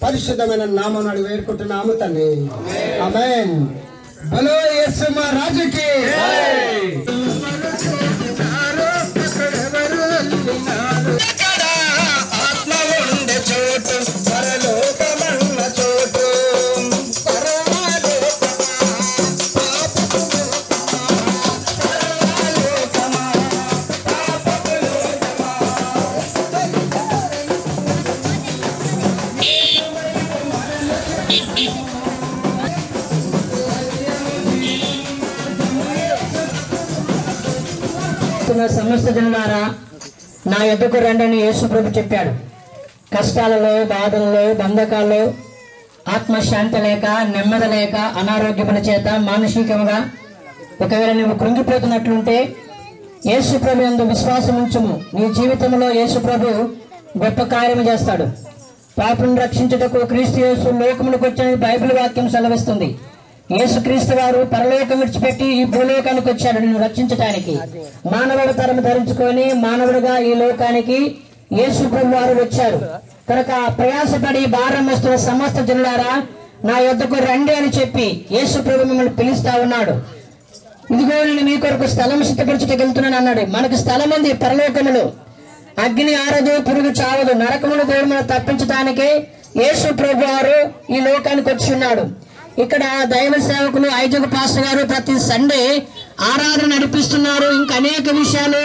పరిశుద్ధమైన నామం అడిగి వేడుకుంటున్నాము తండ్రి. ఆమేన్. బలో యేసు మా రాజుకి. ఆత్మ ఉండే చోటు పరలోకమన్న చోటు. సమస్త జనులారా నా యొద్దకు రండని యేసు ప్రభు చెప్పాడు. కష్టాలలో, బాధలలో, బంధకాల్లో, ఆత్మశాంతి లేక, నెమ్మది లేక, అనారోగ్యముల చేత మానసికంగా ఒకవేళ నువ్వు కృంగిపోతున్నట్లుంటే యేసు ప్రభు యందు విశ్వాసం ఉంచుము. నీ జీవితంలో యేసు ప్రభు గొప్ప కార్యము చేస్తాడు. పాపులను రక్షించుటకు క్రీస్తు యేసు లోకములకు వచ్చిన బైబిల్ వాక్యం సెలవిస్తుంది. యేసుక్రీస్తు వారు పరలోకం విడిచిపెట్టి ఈ భూలోకానికి వచ్చాడు నిన్ను రక్షించడానికి. మానవుడు తరం ధరించుకొని మానవుడిగా ఈ లోకానికి యేసు ప్రభు వారు వచ్చారు. కనుక ప్రయాసపడి భారం వస్తున్న సమస్త జనులారా నా యొద్దకు రండి అని చెప్పి యేసు ప్రభు మిమ్మల్ని పిలుస్తా ఉన్నాడు. ఇదిగో నేను మీ కొరకు స్థలం సిద్ధపరచుటకు వెళ్తున్నాను అన్నాడు. మనకు స్థలం ఉంది పరలోకములో. అగ్ని ఆరదు, పురుగు చావదు. నరకమును దేవుడు తప్పించడానికి యేసు ప్రభు వారు ఈ లోకానికి వచ్చి ఉన్నాడు. ఇక్కడ దైవ సేవకులు ఐజక్ పాస్టర్ గారు ప్రతి సండే ఆరాధన నడిపిస్తున్నారు. ఇంకా అనేక విషయాలు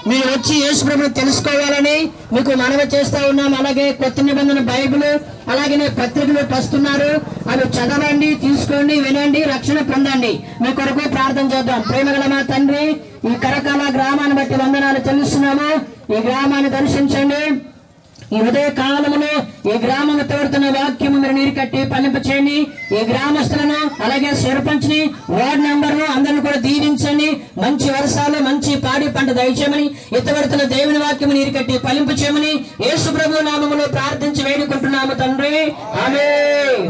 మీరు వచ్చి యేసు ప్రభుని తెలుసుకోవాలని మీకు మనవి చేస్తా ఉన్నాం. అలాగే కొత్త నిబంధన బైబిల్ అలాగే పత్రికలు వస్తున్నారు. అవి చదవండి, తీసుకోండి, వినండి, రక్షణ పొందండి. మీ కొరకు ప్రార్థన చేద్దాం. ప్రేమగల మా తండ్రి, ఈ కరకాల గ్రామాన్ని బట్టి వందనాలు చెల్లిస్తున్నాము. ఈ గ్రామాన్ని దర్శించండి. ఈ ఉదయ కాలంలో ఈ గ్రామం తోడుతున్న వాక్యము మీరు నీరు కట్టి పలింప చేయండి. ఈ గ్రామస్తులను అలాగే సర్పంచ్ ని, వార్డు మెంబర్ను అందరిని కూడా దీవించండి. మంచి వర్షాలు, మంచి పాడి పంట దయచేయమని, ఎత్తబడుతున్న దేవుని వాక్యము నీరు కట్టి పలింప చేయమని యేసు ప్రభు నామములో ప్రార్థించి వేడుకుంటున్నాము తండ్రి. ఆమేన్.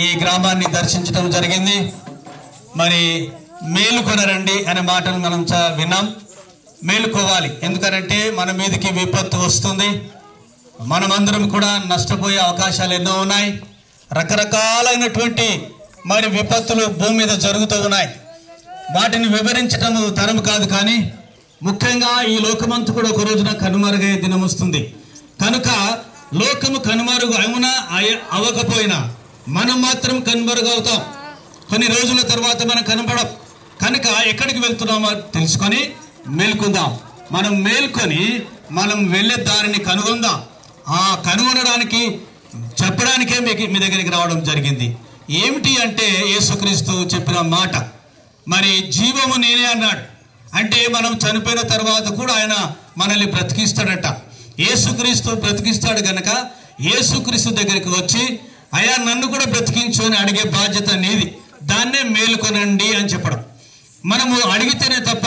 ఈ గ్రామాన్ని దర్శించడం జరిగింది. మరి మేలుకొనరండి అనే మాటలు మనం విన్నాం. మేలుకోవాలి, ఎందుకనంటే మన మీదకి విపత్తు వస్తుంది. మనమందరం కూడా నష్టపోయే అవకాశాలు ఎన్నో ఉన్నాయి. రకరకాలైనటువంటి మరి విపత్తులు భూమి మీద జరుగుతూ ఉన్నాయి. వాటిని వివరించటము తరం కాదు, కానీ ముఖ్యంగా ఈ లోకమంతా కూడా ఒక రోజున కనుమరుగయ్యే దినం వస్తుంది. కనుక లోకము కనుమరుగు అవునా అవ్వకపోయినా మనం మాత్రం కనుమరుగవుతాం. కొన్ని రోజుల తర్వాత మనం కనబడం. కనుక ఎక్కడికి వెళ్తున్నామో తెలుసుకొని మేల్కొందాం. మనం మేల్కొని మనం వెళ్ళే దారిని కనుగొందాం. ఆ కనుగొనడానికి చెప్పడానికే మీ దగ్గరికి రావడం జరిగింది. ఏమిటి అంటే యేసుక్రీస్తు చెప్పిన మాట, మరి జీవము నేనే అన్నాడు. అంటే మనం చనిపోయిన తర్వాత కూడా ఆయన మనల్ని బ్రతికిస్తాడట. యేసుక్రీస్తు బ్రతికిస్తాడు గనక యేసుక్రీస్తు దగ్గరికి వచ్చి అయ్యా నన్ను కూడా బ్రతికించు అని అడిగే బాధ్యత నీది. దాన్నే మేలుకొనండి అని చెప్పడం. మనము అడిగితేనే తప్ప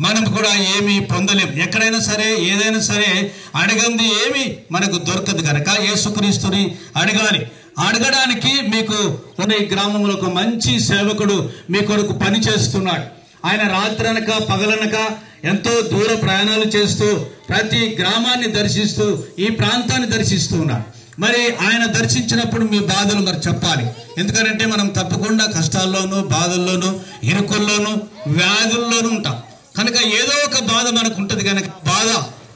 మనం కూడా ఏమీ పొందలేం. ఎక్కడైనా సరే ఏదైనా సరే అడగంది ఏమి మనకు దొరకదు కనుక యేసుక్రీస్తుని అడగాలి. అడగడానికి మీకు ఉన్న ఈ గ్రామంలో ఒక మంచి సేవకుడు మీ కొరకు పని చేస్తున్నాడు. ఆయన రాత్రనక పగలనక ఎంతో దూర ప్రయాణాలు చేస్తూ ప్రతి గ్రామాన్ని దర్శిస్తూ ఈ ప్రాంతాన్ని దర్శిస్తూ ఉన్నాడు. మరి ఆయన దర్శించినప్పుడు మీ బాధలు మరి చెప్పాలి. ఎందుకంటే మనం తప్పకుండా కష్టాల్లోనూ బాధల్లోనూ ఇరుకుల్లోనూ వ్యాధుల్లోనూ ఉంటాం. కనుక ఏదో ఒక బాధ మనకు ఉంటుంది. కనుక బాధ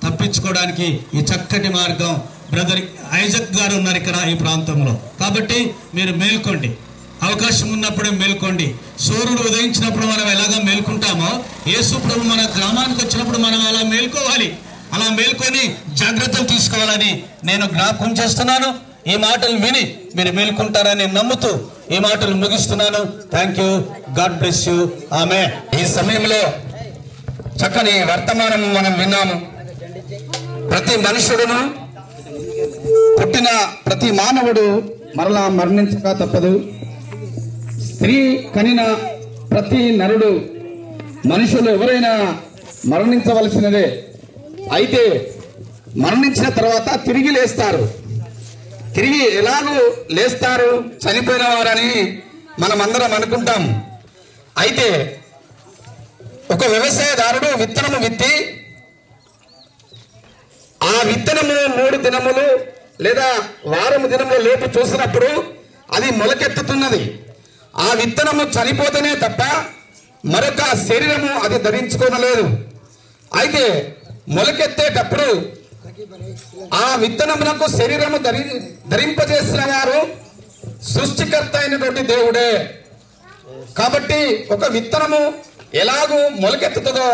తప్పించుకోవడానికి ఈ చక్కటి మార్గం బ్రదర్ ఐజక్ గారు ఉన్నారు ఇక్కడ ఈ ప్రాంతంలో. కాబట్టి మీరు మేల్కోండి, అవకాశం ఉన్నప్పుడే మేల్కోండి. సూర్యుడు ఉదయించినప్పుడు మనం ఎలాగ మేల్కుంటామో యేసు ప్రభు మన గ్రామానికి వచ్చినప్పుడు మనం అలా మేల్కోవాలి. అలా మేల్కొని జాగ్రత్తలు తీసుకోవాలని నేను జ్ఞాపకం చేస్తున్నాను. ఈ మాటలు విని మీరు మేల్కుంటారని నమ్ముతూ ఈ మాటలు ముగిస్తున్నాను. Thank you. God bless you. Amen. ఈ సమయంలో చక్కని వర్తమానం మనం విన్నాము. ప్రతి మనుషుడును పుట్టిన ప్రతి మానవుడు మరలా మరణించక తప్పదు. స్త్రీ కనిన ప్రతి నరుడు మనుషులు ఎవరైనా మరణించవలసినదే. అయితే మరణించిన తర్వాత తిరిగి లేస్తారు. తిరిగి ఎలాగూ లేస్తారు చనిపోయిన వారని మనం అందరం అనుకుంటాం. అయితే ఒక వ్యవసాయదారుడు విత్తనము విత్తి ఆ విత్తనము 3 దినములు లేదా వారము దినముల లోపు చూసినప్పుడు అది మొలకెత్తుతున్నది. ఆ విత్తనము చనిపోతేనే తప్ప మరొక శరీరము అది ధరించుకోనలేదు. అయితే మొలకెత్తేటప్పుడు ఆ విత్తనమునకు శరీరము ధరింపజేసిన వారు సృష్టికర్త అయినటువంటి దేవుడే. కాబట్టి ఒక విత్తనము ఎలాగూ మొలకెత్తుతుందో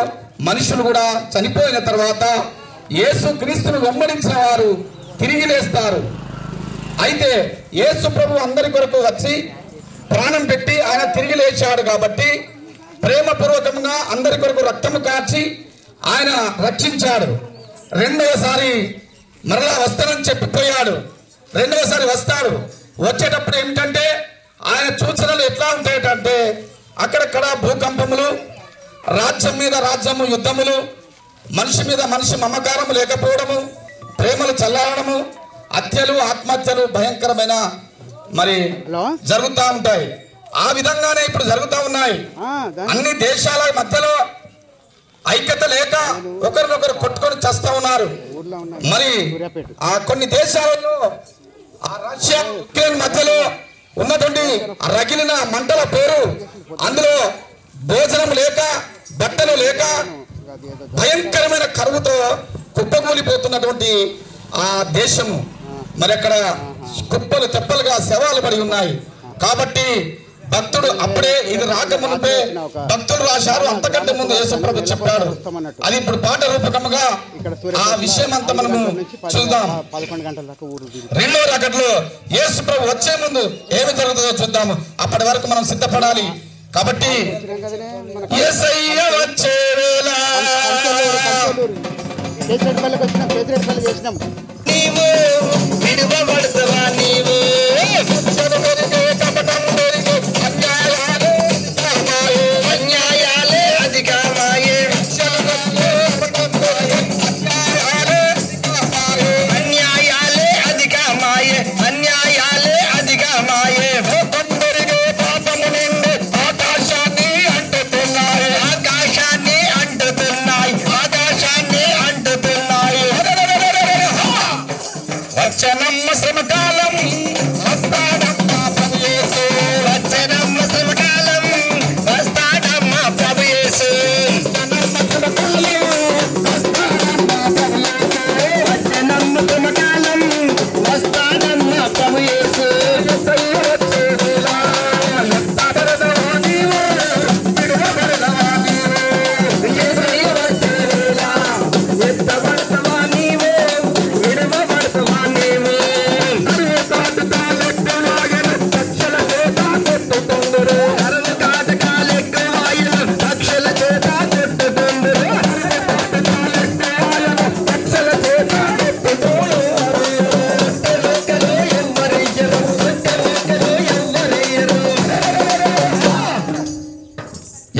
మనుషులు కూడా చనిపోయిన తర్వాత యేసు క్రీస్తును వెంబడించిన వారు తిరిగి లేస్తారు. అయితే యేసు ప్రభు అందరి కొరకు వచ్చి ప్రాణం పెట్టి ఆయన తిరిగి లేచాడు కాబట్టి ప్రేమపూర్వకంగా అందరి కొరకు రక్తము కార్చి ఆయన రక్షించాడు. రెండవసారి మరలా వస్తానని చెప్పిపోయాడు. రెండవసారి వస్తాడు. వచ్చేటప్పుడు ఏమిటంటే ఆయన సూచనలు ఎట్లా ఉంటాయంటే అక్కడక్కడ భూకంపములు, రాజ్యం మీద రాజ్యము యుద్ధములు, మనిషి మీద మనిషి మమకారము లేకపోవడము, ప్రేమలు చల్లారడము, హత్యలు, ఆత్మహత్యలు భయంకరమైన మరి జరుగుతూ ఉంటాయి. ఆ విధంగానే ఇప్పుడు జరుగుతూ ఉన్నాయి. అన్ని దేశాల మధ్యలో ఐక్యత లేక ఒకరినొకరు కొట్టుకొని చస్తా ఉన్నారు. మరి ఆ కొన్ని దేశాలలో ఆ రష్యా ఉక్రెయిన్ మధ్యలో ఉన్నటువంటి రగిలిన మంటల పేరు, అందులో భోజనం లేక, బట్టలు లేక, భయంకరమైన కరువుతో కుప్పకూలిపోతున్నటువంటి ఆ దేశము. మరి అక్కడ కుప్పలు తెప్పలుగా శవాలు పడి ఉన్నాయి. కాబట్టి భక్తుడు అప్పుడే ఇది రాకముందే భక్తులు రాశారు, అంతకంటే ముందు యేసుప్రభు చెప్పాడు. అది ఇప్పుడు పాట రూపకముగా ఆ విషయం అంతా మనము చూద్దాం. 11 గంటల దాకా ఊరు రెండో రాకడలో యేసుప్రభు వచ్చే ముందు ఏమి జరుగుతుందో చూద్దాము. అప్పటి వరకు మనం సిద్ధపడాలి. కాబట్టి యేసయ్య వచ్చే వేళ కేసరెడ్డిపల్లికి వచ్చినాం, కేసరెడ్డిపల్లి చేసినాం. నీవు విడువబడతావా, నీవు అన్యాయాలే అధికమాయే, అన్యాయాలే అధికమాయే, అన్యాయాలే అధికమాయే. కొందరిగా పాపము నిండి ఆకాశాన్ని అంటుతున్నాయి, ఆకాశాన్ని అంటుతున్నాయి, ఆకాశాన్ని అంటుతున్నాయి. వచ్చనమ్మ శ్రమకాలం వస్తాడమ్మ ప్రభు యేసు, వచ్చనమ్మ శ్రమకాలం వస్తాడమ్మ ప్రభు యేసు, వచ్చనమ్మ శ్రమకాలం వచ్చనమ్మ శ్రమకాలం వస్తాడమ్మ ప్రభు యేసు.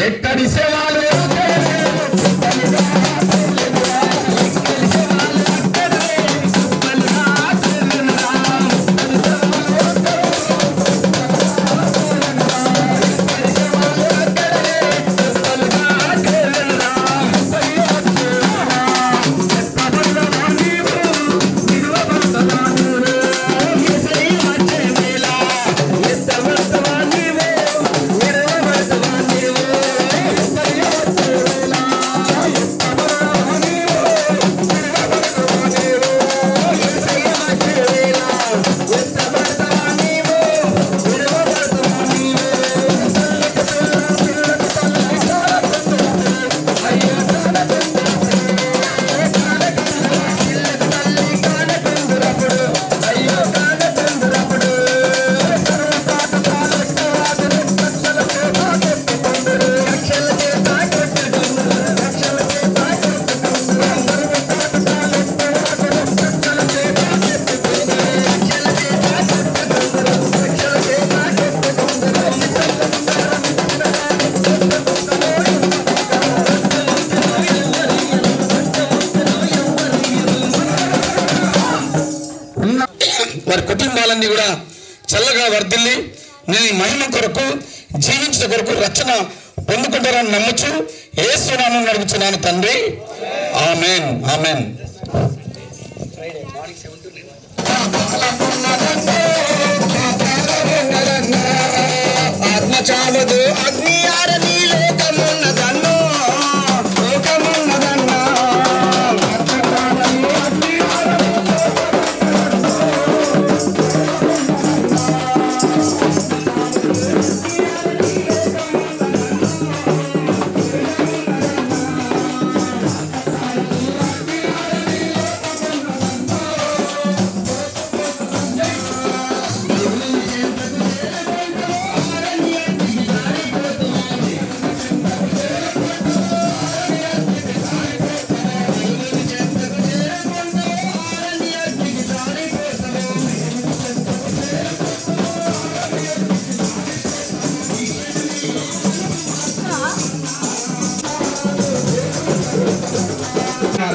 ఎక్కడి సేవలు వారి కుటుంబాలన్నీ కూడా చల్లగా వర్ధిల్లి నేను ఈ మహిమ కొరకు జీవించిన కొరకు రక్షణ పొందుకుంటారని నమ్మచ్చు. యేసు నామమున అడుగుచున్నాను తండ్రి, ఆమేన్, ఆమేన్. ఆత్మ చావదు, అగ్ని ఆరని లోకమున్నదన్నో, లోకమున్నదన్నో.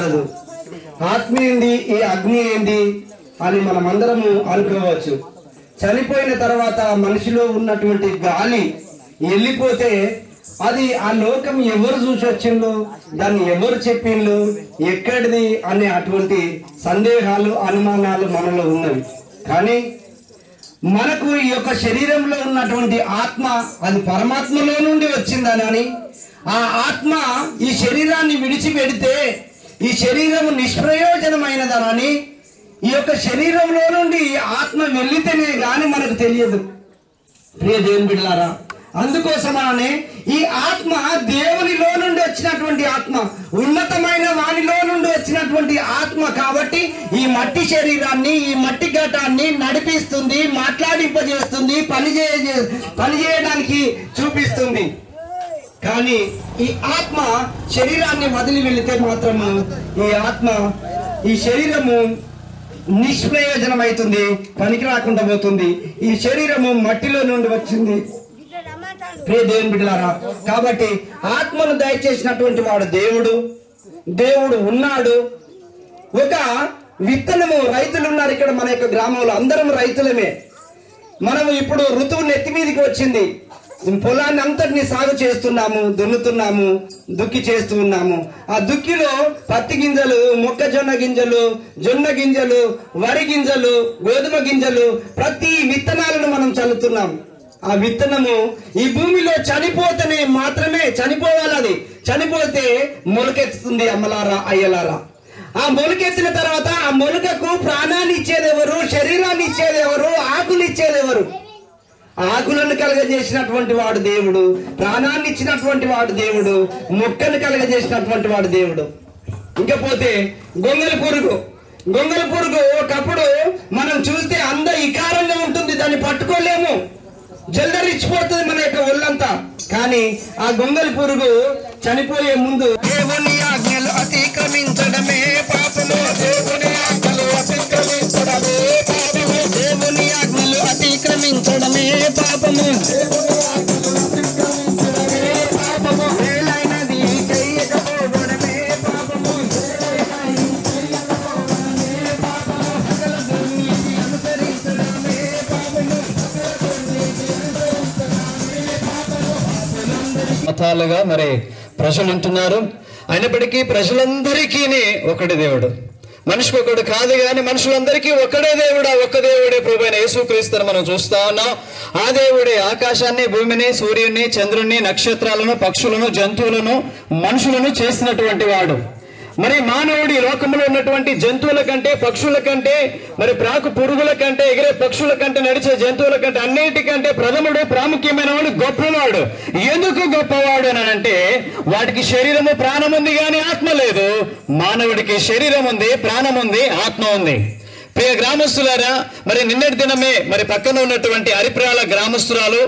మారదు. ఆత్మ ఏంది, ఈ అగ్ని ఏంది అని మనమందరము అనుకోవచ్చు. చనిపోయిన తర్వాత మనిషిలో ఉన్నటువంటి గాలి వెళ్ళిపోతే అది ఆ లోకం ఎవరు చూసి వచ్చిండ్రు, దాన్ని ఎవరు చెప్పిండ్రు, ఎక్కడిది అనే అటువంటి సందేహాలు అనుమానాలు మనలో ఉన్నవి. కానీ మనకు ఈ యొక్క శరీరంలో ఉన్నటువంటి ఆత్మ అది పరమాత్మలో నుండి వచ్చిందని, ఆ ఆత్మ ఈ శరీరాన్ని విడిచిపెడితే ఈ శరీరం నిష్ప్రయోజనమైనదనని, ఈ యొక్క శరీరంలో నుండి ఆత్మ వెళ్ళితేనే గాని మనకు తెలియదు. ప్రియ దేవుని బిడ్డలారా, అందుకోసమనే ఈ ఆత్మ దేవునిలో నుండి వచ్చినటువంటి ఆత్మ, ఉన్నతమైన వానిలో నుండి వచ్చినటువంటి ఆత్మ. కాబట్టి ఈ మట్టి శరీరాన్ని, ఈ మట్టి ఘటాన్ని నడిపిస్తుంది, మాట్లాడింపజేస్తుంది, పని చేయడానికి చూపిస్తుంది. కానీ ఈ ఆత్మ శరీరాన్ని వదిలి వెళితే మాత్రము ఈ శరీరము నిష్ప్రయోజనమైతుంది, పనికి రాకుండా పోతుంది. ఈ శరీరము మట్టిలో నుండి వచ్చింది. ప్రియ దేవుని బిడ్డలారా, కాబట్టి ఆత్మను దయచేసినటువంటి వాడు దేవుడు ఉన్నాడు. ఒక విత్తనము, రైతులు ఉన్నారు ఇక్కడ మన యొక్క గ్రామంలో, అందరం రైతులమే. మనము ఇప్పుడు ఋతువు నెత్తి మీదకి వచ్చింది, పొలాన్ని అంతటిని సాగు చేస్తున్నాము, దున్నుతున్నాము, దుక్కి చేస్తూ ఉన్నాము. ఆ దుక్కిలో పత్తి గింజలు, మొక్కజొన్న గింజలు, జొన్న గింజలు, వరి గింజలు, గోధుమ గింజలు, ప్రతి విత్తనాలను మనం చల్లుతున్నాం. ఆ విత్తనము ఈ భూమిలో చనిపోతేనే మాత్రమే చనిపోవాలి. చనిపోతే మొలకెత్తుతుంది. అమ్మలారా, అయ్యలారా, ఆ మొలకెత్తిన తర్వాత ఆ మొలకకు ప్రాణాన్ని ఇచ్చేది ఎవరు, శరీరాన్ని ఇచ్చేది ఎవరు, ఆకులు ఇచ్చేది ఎవరు? ఆకులను కలగజేసినటువంటి వాడు దేవుడు, ప్రాణాన్ని ఇచ్చినటువంటి వాడు దేవుడు, మొక్కను కలగజేసినటువంటి వాడు దేవుడు. ఇంకపోతే గొంగలి పురుగు ఒకప్పుడు మనం చూస్తే అంద ఇకారంగా ఉంటుంది, దాన్ని పట్టుకోలేము, జల్దరిచ్చిపోతుంది మన యొక్క ఒళ్ళంతా. కానీ ఆ గొంగలి పురుగు చనిపోయే ముందు దేవుని ఆజ్ఞలు అతిక్రమించడమే పాపము, దేవుని ఆజ్ఞలు అతిక్రమించడమే పాపము, దేవుని ఆజ్ఞలు అతిక్రమించడమే పాపము, వేలైనది చేయకపోవడమే పాపము, సకల దుర్నీతి అనుసరించడమే పాపము. మతాలుగా మరి ప్రజలు ఉంటున్నారు. అయినప్పటికీ ప్రజలందరికీ ఒకటి దేవుడు, మనిషికి ఒకడు కాదు కానీ మనుషులందరికీ ఒక్కడే దేవుడు. ఆ ఒక్క దేవుడే ప్రభువైన యేసుక్రీస్తుని మనం చూస్తా ఉన్నాం. ఆ దేవుడే ఆకాశాన్ని, భూమిని, సూర్యుని, చంద్రుని, నక్షత్రాలను, పక్షులను, జంతువులను, మనుషులను చేసినటువంటి వాడు. మరి మానవుడు ఈ లోకంలో ఉన్నటువంటి జంతువుల కంటే, పక్షుల కంటే, మరి ప్రాకు పురుగుల కంటే, ఎగిరే పక్షుల కంటే, నడిచే జంతువుల కంటే అన్నిటికంటే ప్రథముడు, ప్రాముఖ్యమైన వాడు, గొప్పవాడు. ఎందుకు గొప్పవాడు అని అంటే వాటికి శరీరము, ప్రాణం ఉంది కానీ ఆత్మ లేదు. మానవుడికి శరీరం ఉంది, ప్రాణం ఉంది, ఆత్మ ఉంది. ప్రియ గ్రామస్తులారా, మరి నిన్నటి దినమే మరి పక్కన ఉన్నటువంటి అరిప్రాల గ్రామస్తురాలు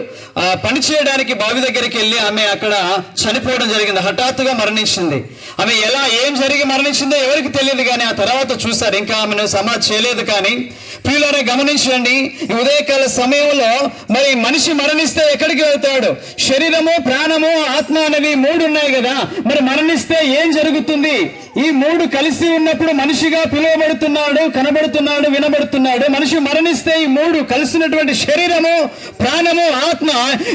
పని చేయడానికి బావి దగ్గరికి వెళ్ళి ఆమె అక్కడ చనిపోవడం జరిగింది. హఠాత్తుగా మరణించింది. ఆమె ఏం జరిగి మరణించిందో ఎవరికి తెలియదు కానీ ఆ తర్వాత చూస్తారు. ఇంకా ఆమెను సమాధి చేయలేదు. కానీ ప్రియులారా గమనించండి, ఈ ఉదయకాల సమయంలో మరి మనిషి మరణిస్తే ఎక్కడికి వెళ్తాడు? శరీరము, ప్రాణము, ఆత్మ అనేవి మూడు ఉన్నాయి కదా. మరి మరణిస్తే ఏం జరుగుతుంది? ఈ మూడు కలిసి ఉన్నప్పుడు మనిషిగా పిలువబడుతున్నాడు, కనబడుతున్నాడు, వినబడుతున్నాడు. మనిషి మరణిస్తే ఈ మూడు కలిసినటువంటి శరీరము, ప్రాణము, ఆత్మ,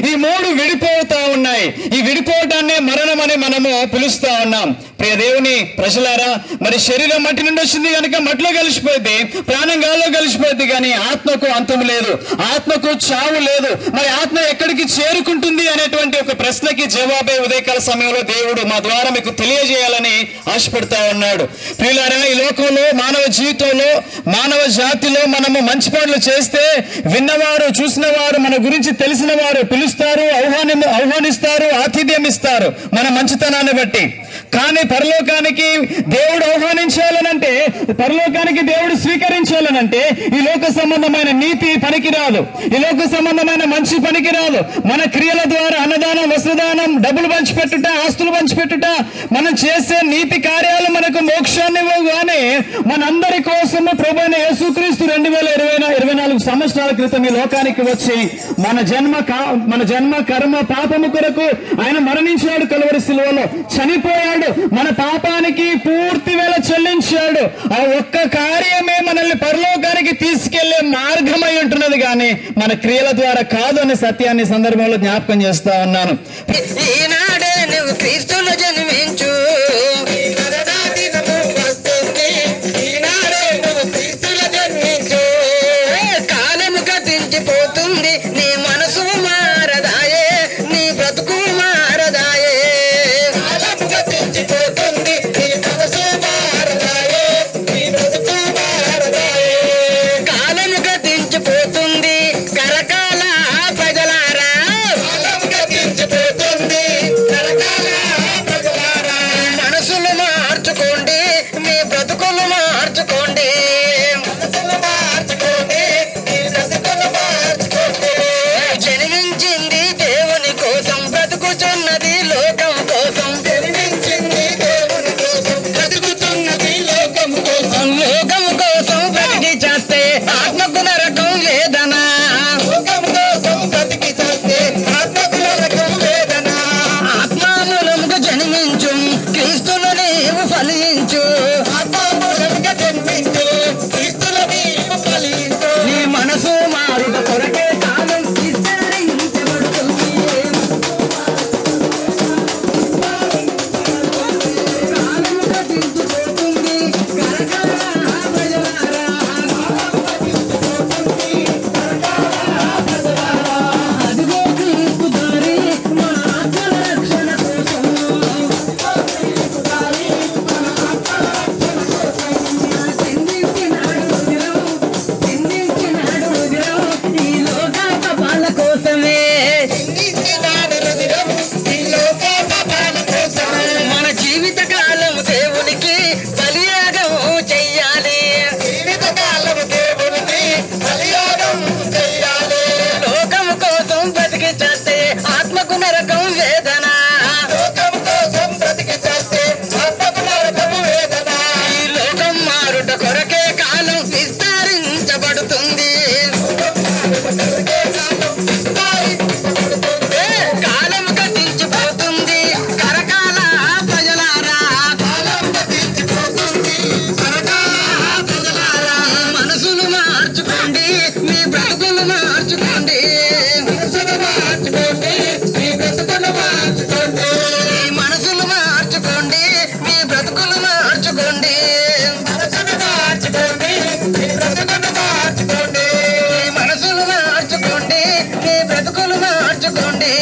ఈ మూడు విడిపోతా ఉన్నాయి. ఈ విడిపోవటాన్నే మరణం అని మనము పిలుస్తా ఉన్నాం. ప్రియ దేవుని ప్రజలారా, మరి శరీరం మట్టి నుండి వచ్చింది కనుక మట్టిలో కలిసిపోయింది, ప్రాణం గాల్లో కలిసిపోయింది. కానీ ఆత్మకు అంతం లేదు, ఆత్మకు చావు లేదు. మరి ఆత్మ ఎక్కడికి చేరుకుంటుంది అనేటువంటి ఒక ప్రశ్నకి జవాబే ఉదయకాల సమయంలో దేవుడు మా ద్వారా మీకు తెలియజేయాలని ఆశపడతా ఉన్నాడు. ప్రియులారా, ఈ లోకంలో, మానవ జీవితంలో, మానవ జాతిలో మనము మంచి పనులు చేస్తే విన్నవారు, చూసిన వారు, మన గురించి తెలిసిన వారు పిలుస్తారు, ఆహ్వానిస్తారు, ఆతిథ్యం ఇస్తారు మన మంచితనాన్ని బట్టి. కానీ పరలోకానికి దేవుడు ఆహ్వానించాలనంటే, పరలోకానికి దేవుడు స్వీకరించాలనంటే ఈ లోక సంబంధమైన నీతి పనికిరాదు, ఈ లోక సంబంధమైన మంచి పనికిరాదు. మన క్రియల ద్వారా అన్నదానం, వస్త్రదానం, డబ్బులు పంచిపెట్టుట, ఆస్తులు పంచిపెట్టుట, మనం చేసే నీతి కార్యాలు మనకు మోక్షాన్ని ఇవ్వవు. కానీ మనందరి కోసము ప్రభువైన యేసుక్రీస్తు 2024 సంవత్సరాల క్రితం ఈ లోకానికి వచ్చి మన జన్మ కర్మ పాపము కొరకు ఆయన మరణించాడు, కలువరి శిలువలో చనిపోయాడు. మన పాపానికి పూర్తి వేళ నిర్ణయించాడు. ఆ ఒక్క కార్యమే మనల్ని పరలోకానికి తీసుకెళ్లే మార్గమై ఉంటున్నది, కానీ మన క్రియల ద్వారా కాదు అనే సత్యాన్ని సందర్భంలో జ్ఞాపకం చేస్తా ఉన్నాను. ఈనాడే నువ్వు క్రీస్తులో జన్మించు, కాలము గతించిపోతుంది, నీ మనసు మారదాయే, నీ బ్రతుకు మారదాయే. కాలము గతించిపోతుంది, నీ మనసు మారదాయే, నీ బ్రతుకు మారదాయే. కాలము గతించిపోతుంది కరకాల ప్రజలారా, కాలము గతించిపోతుంది కరకాల ప్రజలారా. మనసులు మార్చుకోండి, మీ బ్రతుకులు మార్చుకోండి, మనసులు మార్చుకోండి, మీ బ్రతుకులు మార్చుకోండి. జన్మించింది దేవుని కోసం, బ్రతుకుతున్నది లోకం కోసం. జన్మించింది దేవుని కోసం, బ్రతుకుతున్నది లోకం కోసం. లోకం కోసం బ్రతికి చేస్తే ఆత్మకు నరకం వేదన, లోకం కోసం బ్రతికి చేస్తే ఆత్మకు నరకం వేదన. ఆత్మామూలముగా జన్మించు, క్రీస్తులో నీవు ఫలించు. ఆత్మామూలముగా జన్మించు, క్రీస్తులో నీవు ఫలించు. నీ మనసు మారుట కొరకే కాలం విస్తరించబడుతుంది. కాలం గతించిపోతుంది కరకాల ప్రజలారా, అదిగో క్రీస్తు దారి మన ఆత్మల రక్షణ కోసం. చిందించినాడు ఉదయం ఈ లోక పాపాల కోసమే. మన జీవిత కాలం దేవునికి బలియాగం చెయ్యాలి. జీవితకాలం దేవునికి బలియాగం చెయ్యాలి. లోకం కోసం బ్రతికి చేస్తే ఆత్మకు నరకం వేదన, లోకం కోసం బ్రతికి చేస్తే ఆత్మకు నరకం వేదన. ఈ లోకం మారుట కొరకే కాలం విస్తరించబడుతుంది. కాలం గతించిపోతుంది కరకాల ప్రజలారా, కాలం గతించిపోతుంది కరకాల ప్రజలారా. మనసులు మార్చుకోండి, మీ బ్రతుకులు మార్చుకోండి, మనసులు మార్చుకోండి, మీ బ్రతుకులు మార్చుకోండి. ఈ మనసులు మార్చుకోండి, మీ బ్రతుకులు మార్చుకోండి, మనసులు మార్చుకోండి, మీ బ్రతుకులు మార్చుకోండి. ఈ మనసులు మార్చుకోండి, మీ బ్రతుకులు మార్చుకోండి,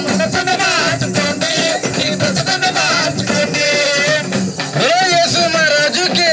మనసులు మార్చుకోండి, మీ బ్రతుకులు మార్చుకోండి. ఓ యేసు మహారాజుకి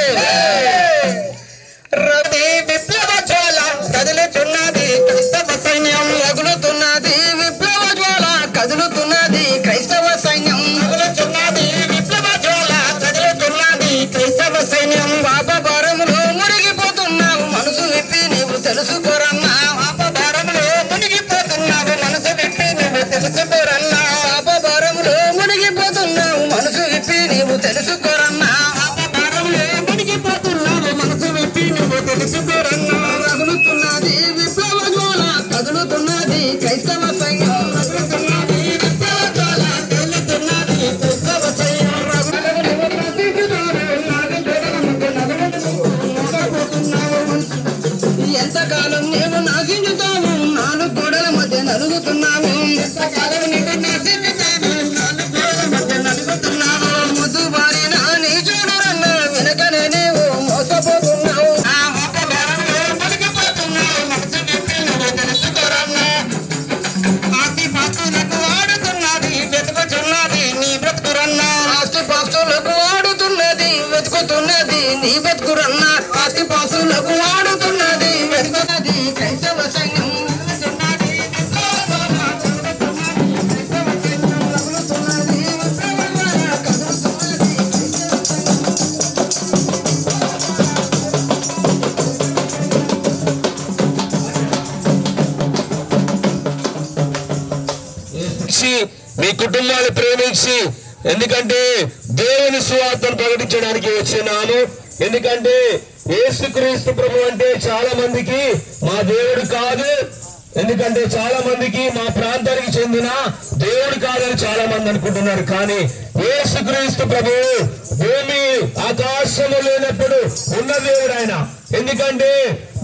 రవి విప్లవ జ్వాల కదులుతున్నది, క్రైస్తవ సైన్యం రగులుతున్నది. విప్లవ జ్వాల కదులుతున్నది, క్రైస్తవ సైన్యం రగులుతున్నది. విప్లవ జ్వాల కదులుతున్నది, క్రైస్తవ సైన్యం. పాప భారములో మునిగిపోతున్నావు, మనసు విప్పి నీవు తెలుసుకోరన్నా. పాప భారములో మునిగిపోతున్నావు, మనసు విప్పి నీవు తెలుసుకోరన్నా. పాప భారములో మునిగిపోతున్నావు, మనసు విప్పి నీవు తెలుసుకోరన్నా. పాప భారములో మునిగిపోతున్నావు, మనసు విప్పి నీవు తెలుసుకోరన్నా. రగులుతున్నది విప్లవ జ్వాల కదులుతున్నది, క్రైస్తవ సైన్యం రగులుతున్నది. విప్లవ జ్వాల కదులుతున్నది, క్రైస్తవ సైన్యం ఎంతకాలం నీవు నాశించుతావు, నాలుగు గోడల మధ్య నలుగుతున్నావు. ఎంతకాలం నీవు నాశించుతావు, నాలుగు గోడల మధ్య నలుగుతున్నావు. ముద్దు బారిన నీ చూడరన్నా, వెనకనే నీవు మోసపోతున్నావు. ఆ ఒక్క భారంలో మునిగిపోతున్నావు, మనసు విప్పి నువ్వు తెలుసుకోరన్నా. ఆస్తి పాస్తులకు వాడుతున్నది, వెతుకుతున్నది నీ బ్రతుకురన్నా. ఆస్తి పాస్తులకు వాడుతున్నది, వెతుకుతున్నది నీ బ్రతుకురన్నా. ఆస్తి పాస్తులకు వాడుతున్నది, వెతుకుతున్నది క్రైస్తవ సైన్యం రగులుతున్నది. క్రైస్తవ సైన్యం రగులుతున్నది, విప్లవ జ్వాల కదులుతున్నది, మీ కుటుంబాన్ని ప్రేమించి, ఎందుకంటే దేవుని సువార్తను ప్రకటించడానికి వచ్చినాను. ఎందుకంటే యేసుక్రీస్తు ప్రభు అంటే చాలా మందికి మా దేవుడు కాదు, ఎందుకంటే చాలా మందికి మా ప్రాంతానికి చెందిన దేవుడు కాదని చాలా మంది అనుకుంటున్నారు. కానీ యేసుక్రీస్తు ప్రభు భూమి ఆకాశములోని ఉన్న దేవుడు ఆయన. ఎందుకంటే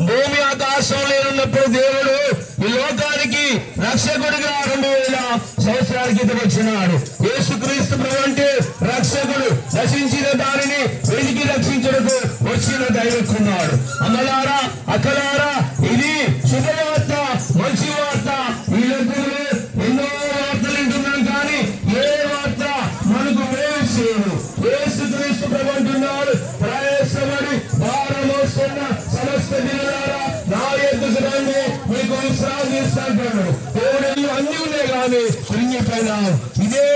భూమి ఆకాశం లేనున్నప్పుడు దేవుడు ఈ లోకానికి రక్షకుడిగా 2000 సంవత్సరాల క్రితం వచ్చినాడు. యేసుక్రీస్తు ప్రభు అంటే రక్షకుడు, రక్షించిన దానిని వెలికి రక్షించడానికి వచ్చిన దైవకున్నాడు. అమ్మలారా, అక్కలారా, ఇది శుభవార్త, మంచి వార్త. ఈ లోకంలో ఎన్నో వార్తలు వింటున్నాం, కానీ ఏ వార్త మనకు మేలు చేయదు. యేసుక్రీస్తు ప్రభు అంటున్నాడు, ప్రయాసపడి భారం మోస్తున్న సమస్త దినారా నా యొద్దకు రండి, మీకు విశ్రాంతి ఇస్తాను. దేవుడు అన్ని ఉన్నాయి, కానీ కృంగిపోయినాం. ఇదే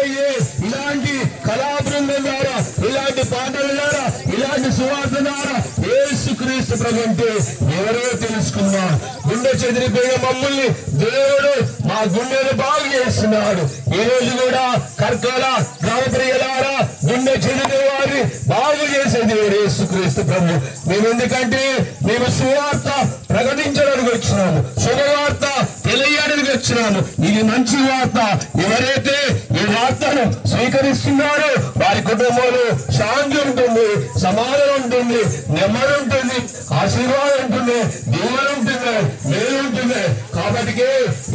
ఇలాంటి కళా బృందం ద్వారా, ఇలాంటి పాటల ద్వారా, ఇలాంటి సువార్త ద్వారా యేసుక్రీస్తు ప్రభు అంటే ఎవరో తెలుసుకున్నాం. గుండె చెదిరిపోయిన మమ్మల్ని దేవుడు మా గుండెను బాగు చేస్తున్నాడు. ఈ రోజు కూడా కర్కాల గ్రామ ప్రియులారా, గుండె చెదిరిన వారిని బాగు చేసే దేవుడు యేసుక్రీస్తు ప్రభు. మేము ఎందుకంటే మేము సువార్త ప్రకటించడానికి వచ్చినాము, శుభవార్త తెలియడానికి వచ్చినాము. ఇది మంచి వార్త. ఎవరైతే ఈ వార్తను స్వీకరిస్తున్నారో వారి కుటుంబంలో శాంతి ఉంటుంది, సమాధానం ఉంటుంది, నెమ్మది ఉంటుంది, ఆశీర్వాదం ఉంటుంది, దీవెన ఉంటుంది, మేలు ఉంటుంది. కాబట్టి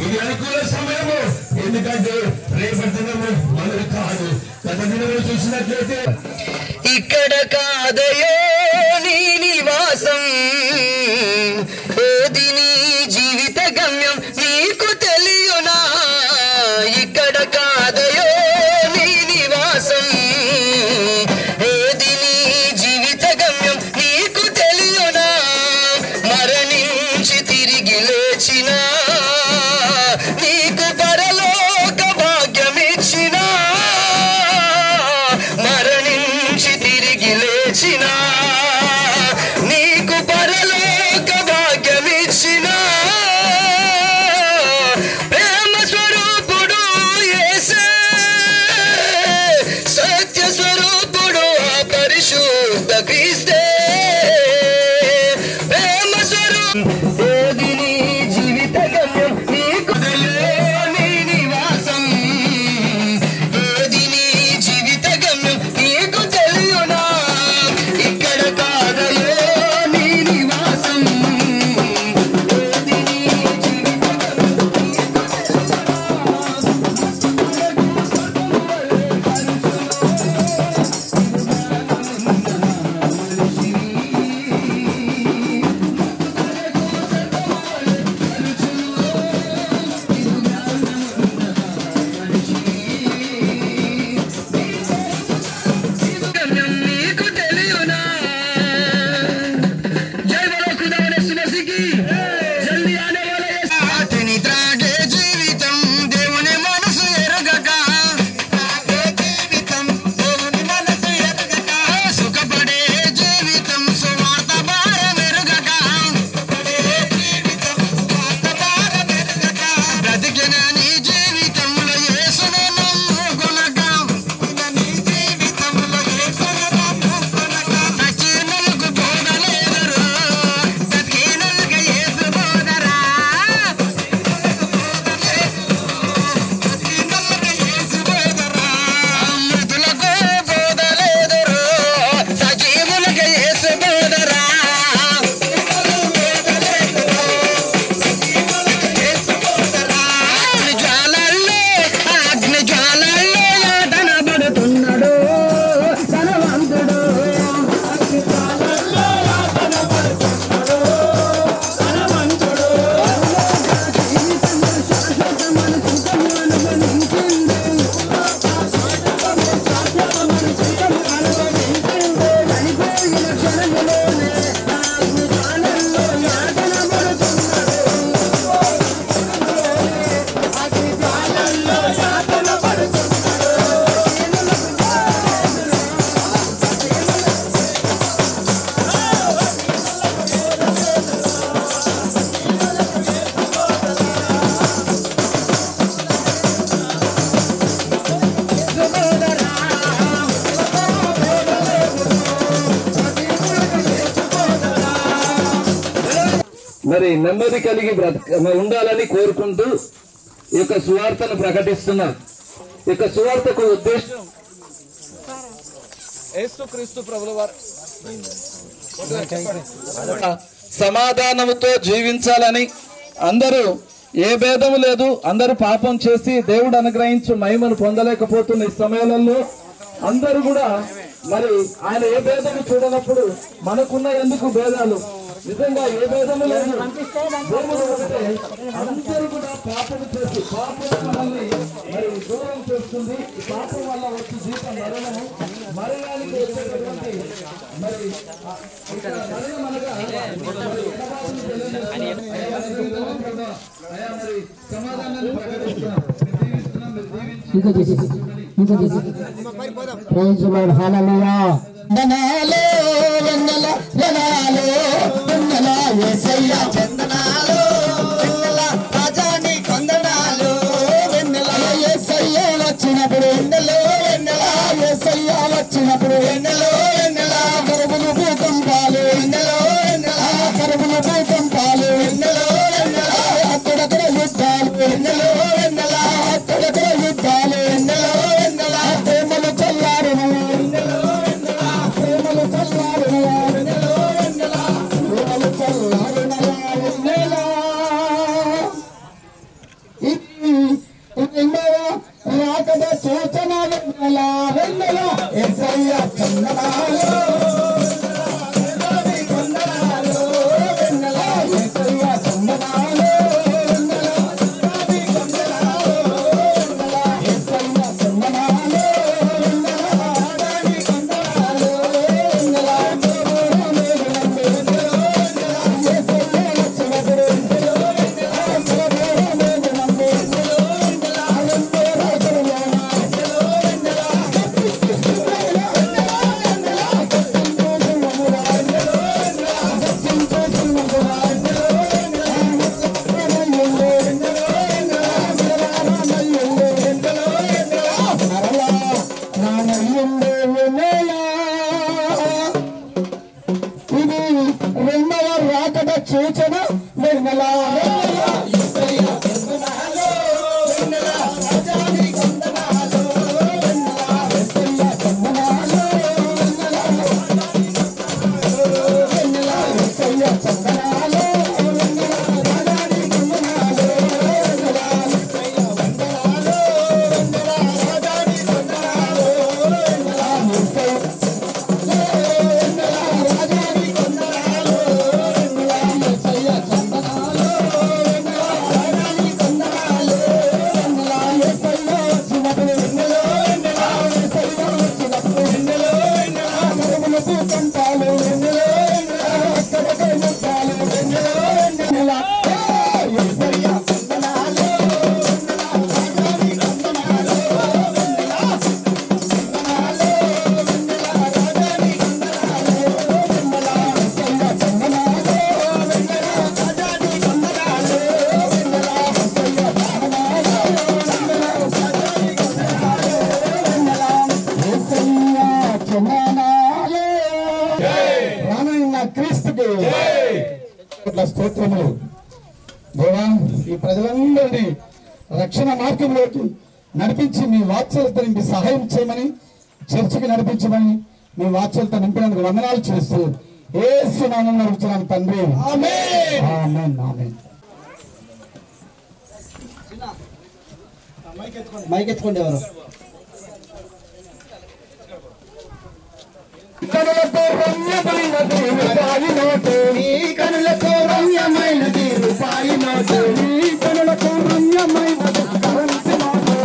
ఇది అనుకూల సమయము. ఎందుకంటే రేపటి దినము మనది కాదు. గత దినములు చూసినట్లయితే ఇక్కడ కాదయో నీ నివాసం, ఏది నీ జీవిత గమ్యం నీకు తెలియనా? ఇక్కడ కాదయో నీ నివాసం, ఏది నీ జీవిత గమ్యం నీకు తెలియనా? మరణించి తిరిగి లేచినా నీకు పరలోక భాగ్యమిచ్చినా, మరణించి తిరిగి లేచినా నీకు పరలోక భాగ్యమిచ్చినా, ప్రేమ స్వరూపుడు యేసే, సత్య స్వరూపుడు ఆ పరిశుద్ధ క్రీస్తే. ప్రేమ స్వరూపుడు ఏది నీ జీవిత గమ్యం నీకు నీ నివాసం, ఏది నీ జీవిత గమ్యం నీకు తెలియనా? ఇక్కడ కాదయో నీ నివాసం, ఏది నీ జీవిత గమ్యం నీకు తెలియనా? జై బలో ఖుదా యేసు మసీహ్కి, జల్దీ ఆనే వాలా యేసు. అతని త్రాగే జీవితం దేవుని మనసు ఎరగక, జీవితం దేవుని మనసు ఎరగక, సుఖపడే జీవితం సువార్త భారం ఎరగక, బ్రతికిన నీ జీవితంలో యేసును నమ్ముకొనక, సకీనులకు బోధలేదురు, సకీనులకు యేసు బోధరా, మృతులకు బోధలేదురు, సజీవులకు యేసు బోధరా. అగ్ని జ్వాలల్లో యాతన పడుతున్నాడు ధనవంతుడు, అగ్ని జ్వాలల్లో యాతన పడుతున్నాడు ధనవంతుడు. జీవితంలో శాశ్వతమైన సుఖము అనుభవించింది, శాశ్వతమైన సుఖము అనుభవించింది. చనిపోయిన క్షణములోనే అగ్ని జ్వాలల్లో యాతన పడుతున్నాడు, అగ్ని జ్వాలల్లో యాతన పడుతున్నాడు. మరి నెమ్మది కలిగి ఉండాలని కోరుకుంటూ ఈ యొక్క సువార్తను ప్రకటిస్తున్నారు. ఈ యొక్క సువార్తకు ఉద్దేశం యేసుక్రీస్తు ప్రభుల వారు సమాధానముతో జీవించాలని అందరూ ఏ భేదము లేదు, అందరూ పాపం చేసి దేవుడు అనుగ్రహించు మహిమను పొందలేకపోతున్న ఈ సమయాలలో అందరూ కూడా మరి ఆయన ఏ భేదము చూడనప్పుడు మనకున్న ఎందుకు భేదాలు, నిజంగా ఏ భేదము లేదు, దేవుడు ఒకటే. అందరూ కూడా పాపం చేసి పాపం మనల్ని మరి దూరం చేస్తుంది. ఈ పాపం వల్ల వచ్చి జీవితం మరణము, మరణానికి వచ్చేటటువంటి మరి మరణం అనగా సమాధానాన్ని ప్రకటిస్తున్నాం. ప్రైజ్ లార్డ్, హల్లెలూయా. వందనాలు వందల వందనాలు వందల యేసయ్య వందనాలు వందల రాజాని వందనాలు వందల యేసయ్య వచ్చినప్పుడు వందలు వందల యేసయ్య వచ్చినప్పుడు వందలు వందల కరువులు భూకంపాలు వందలు వందల కరువులు భూకంపాలు వందలు వందల అక్కడక్కడ యుద్ధాలు వందలు వందల అక్కడక్కడ యుద్ధాలు వందలు వందల ప్రేమలు చల్లారును రాకడ సూచన వెన్నెల వెన్నెల యేసయ్య చందనాలు వందనాలు వెన్నెల యేసయ్య చందనాలు వెన్నెల వందనాలు వెన్నెల యేసయ్య చందనాలు వెన్నెల రాజాని వందనాలు వెన్నెల ఇది రెండవ రాకడ సూచన వెన్నెల యేసయ్య వందనాలు వెన్నెల రాజాని వందనాలు వెన్నెల యేసయ్య వందనాలు వెన్నెల వెన్నెల యేసయ్య వందనాలు వెన్నెల రాజాని వందనాలు వెన్నెల యేసయ్య వందనాలు వెన్నెల రాజాని వందనాలు వెన్నెల యేసయ్య క్రీస్తుకి స్తోత్రములు. దేవా, ఈ ప్రజలందరినీ రక్షణ మార్గంలోకి నడిపించి మీ వాత్సల్యత నింపి సహాయం చేయమని, చర్చికి నడిపించమని, మీ వాత్సల్యత నింపినందుకు వందనాలు చేస్తూ యేసు నామమున అడుగుతున్నాను తండ్రి, ఆమేన్ ఆమేన్ ఆమేన్. మైక్ ఎత్తుకోండి ఎవరు. కనులతో రమ్యమైనది రూపాయి నోటు, నీ కనులతో రమ్యమైనది రూపాయి నోటు, నీ కనులతో రమ్యమైనది కరెన్సీ నోటు,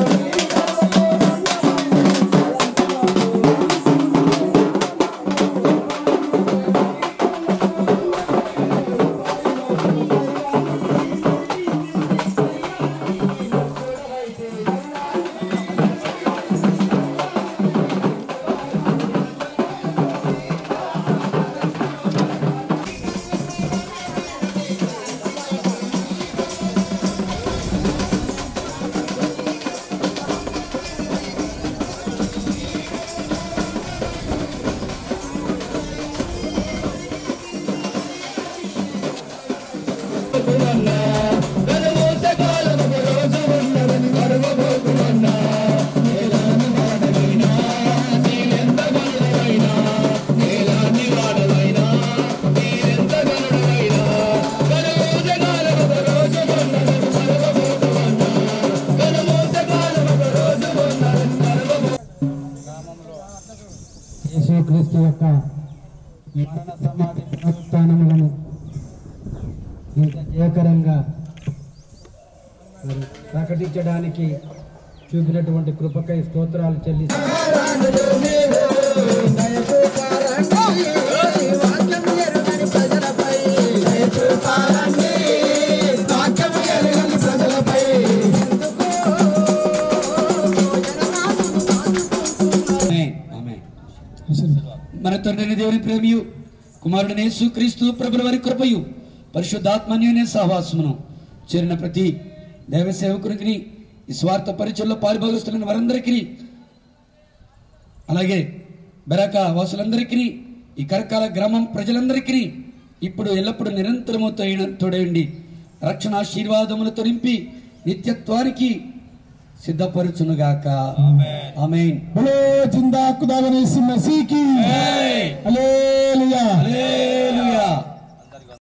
మరణ సమాధి పునరుత్థానములను ఇంత జయకరంగా ప్రకటించడానికి చూపినటువంటి కృపకై స్తోత్రాలు మన తండ్రి దేవుని ప్రేమియు కుమారుడైన యేసుక్రీస్తు ప్రభుల వారి కృపయు పరిశుద్ధాత్మన్యుని సహవాసమును చేరిన ప్రతి దైవ సేవకునికి ఈ స్వార్థ పరిచయంలో పాల్భాగస్తున్న వారందరికీ అలాగే బెరాక వాసులందరికీ ఈ కరకాల గ్రామం ప్రజలందరికీ ఇప్పుడు ఎల్లప్పుడూ నిరంతరము తోడేయండి రక్షణ ఆశీర్వాదములతో నింపి నిత్యత్వానికి సిద్ధపరుచునుగాక ఆమేన్. బోలో జిందా ఖుదావని మసీహ్ కి హలో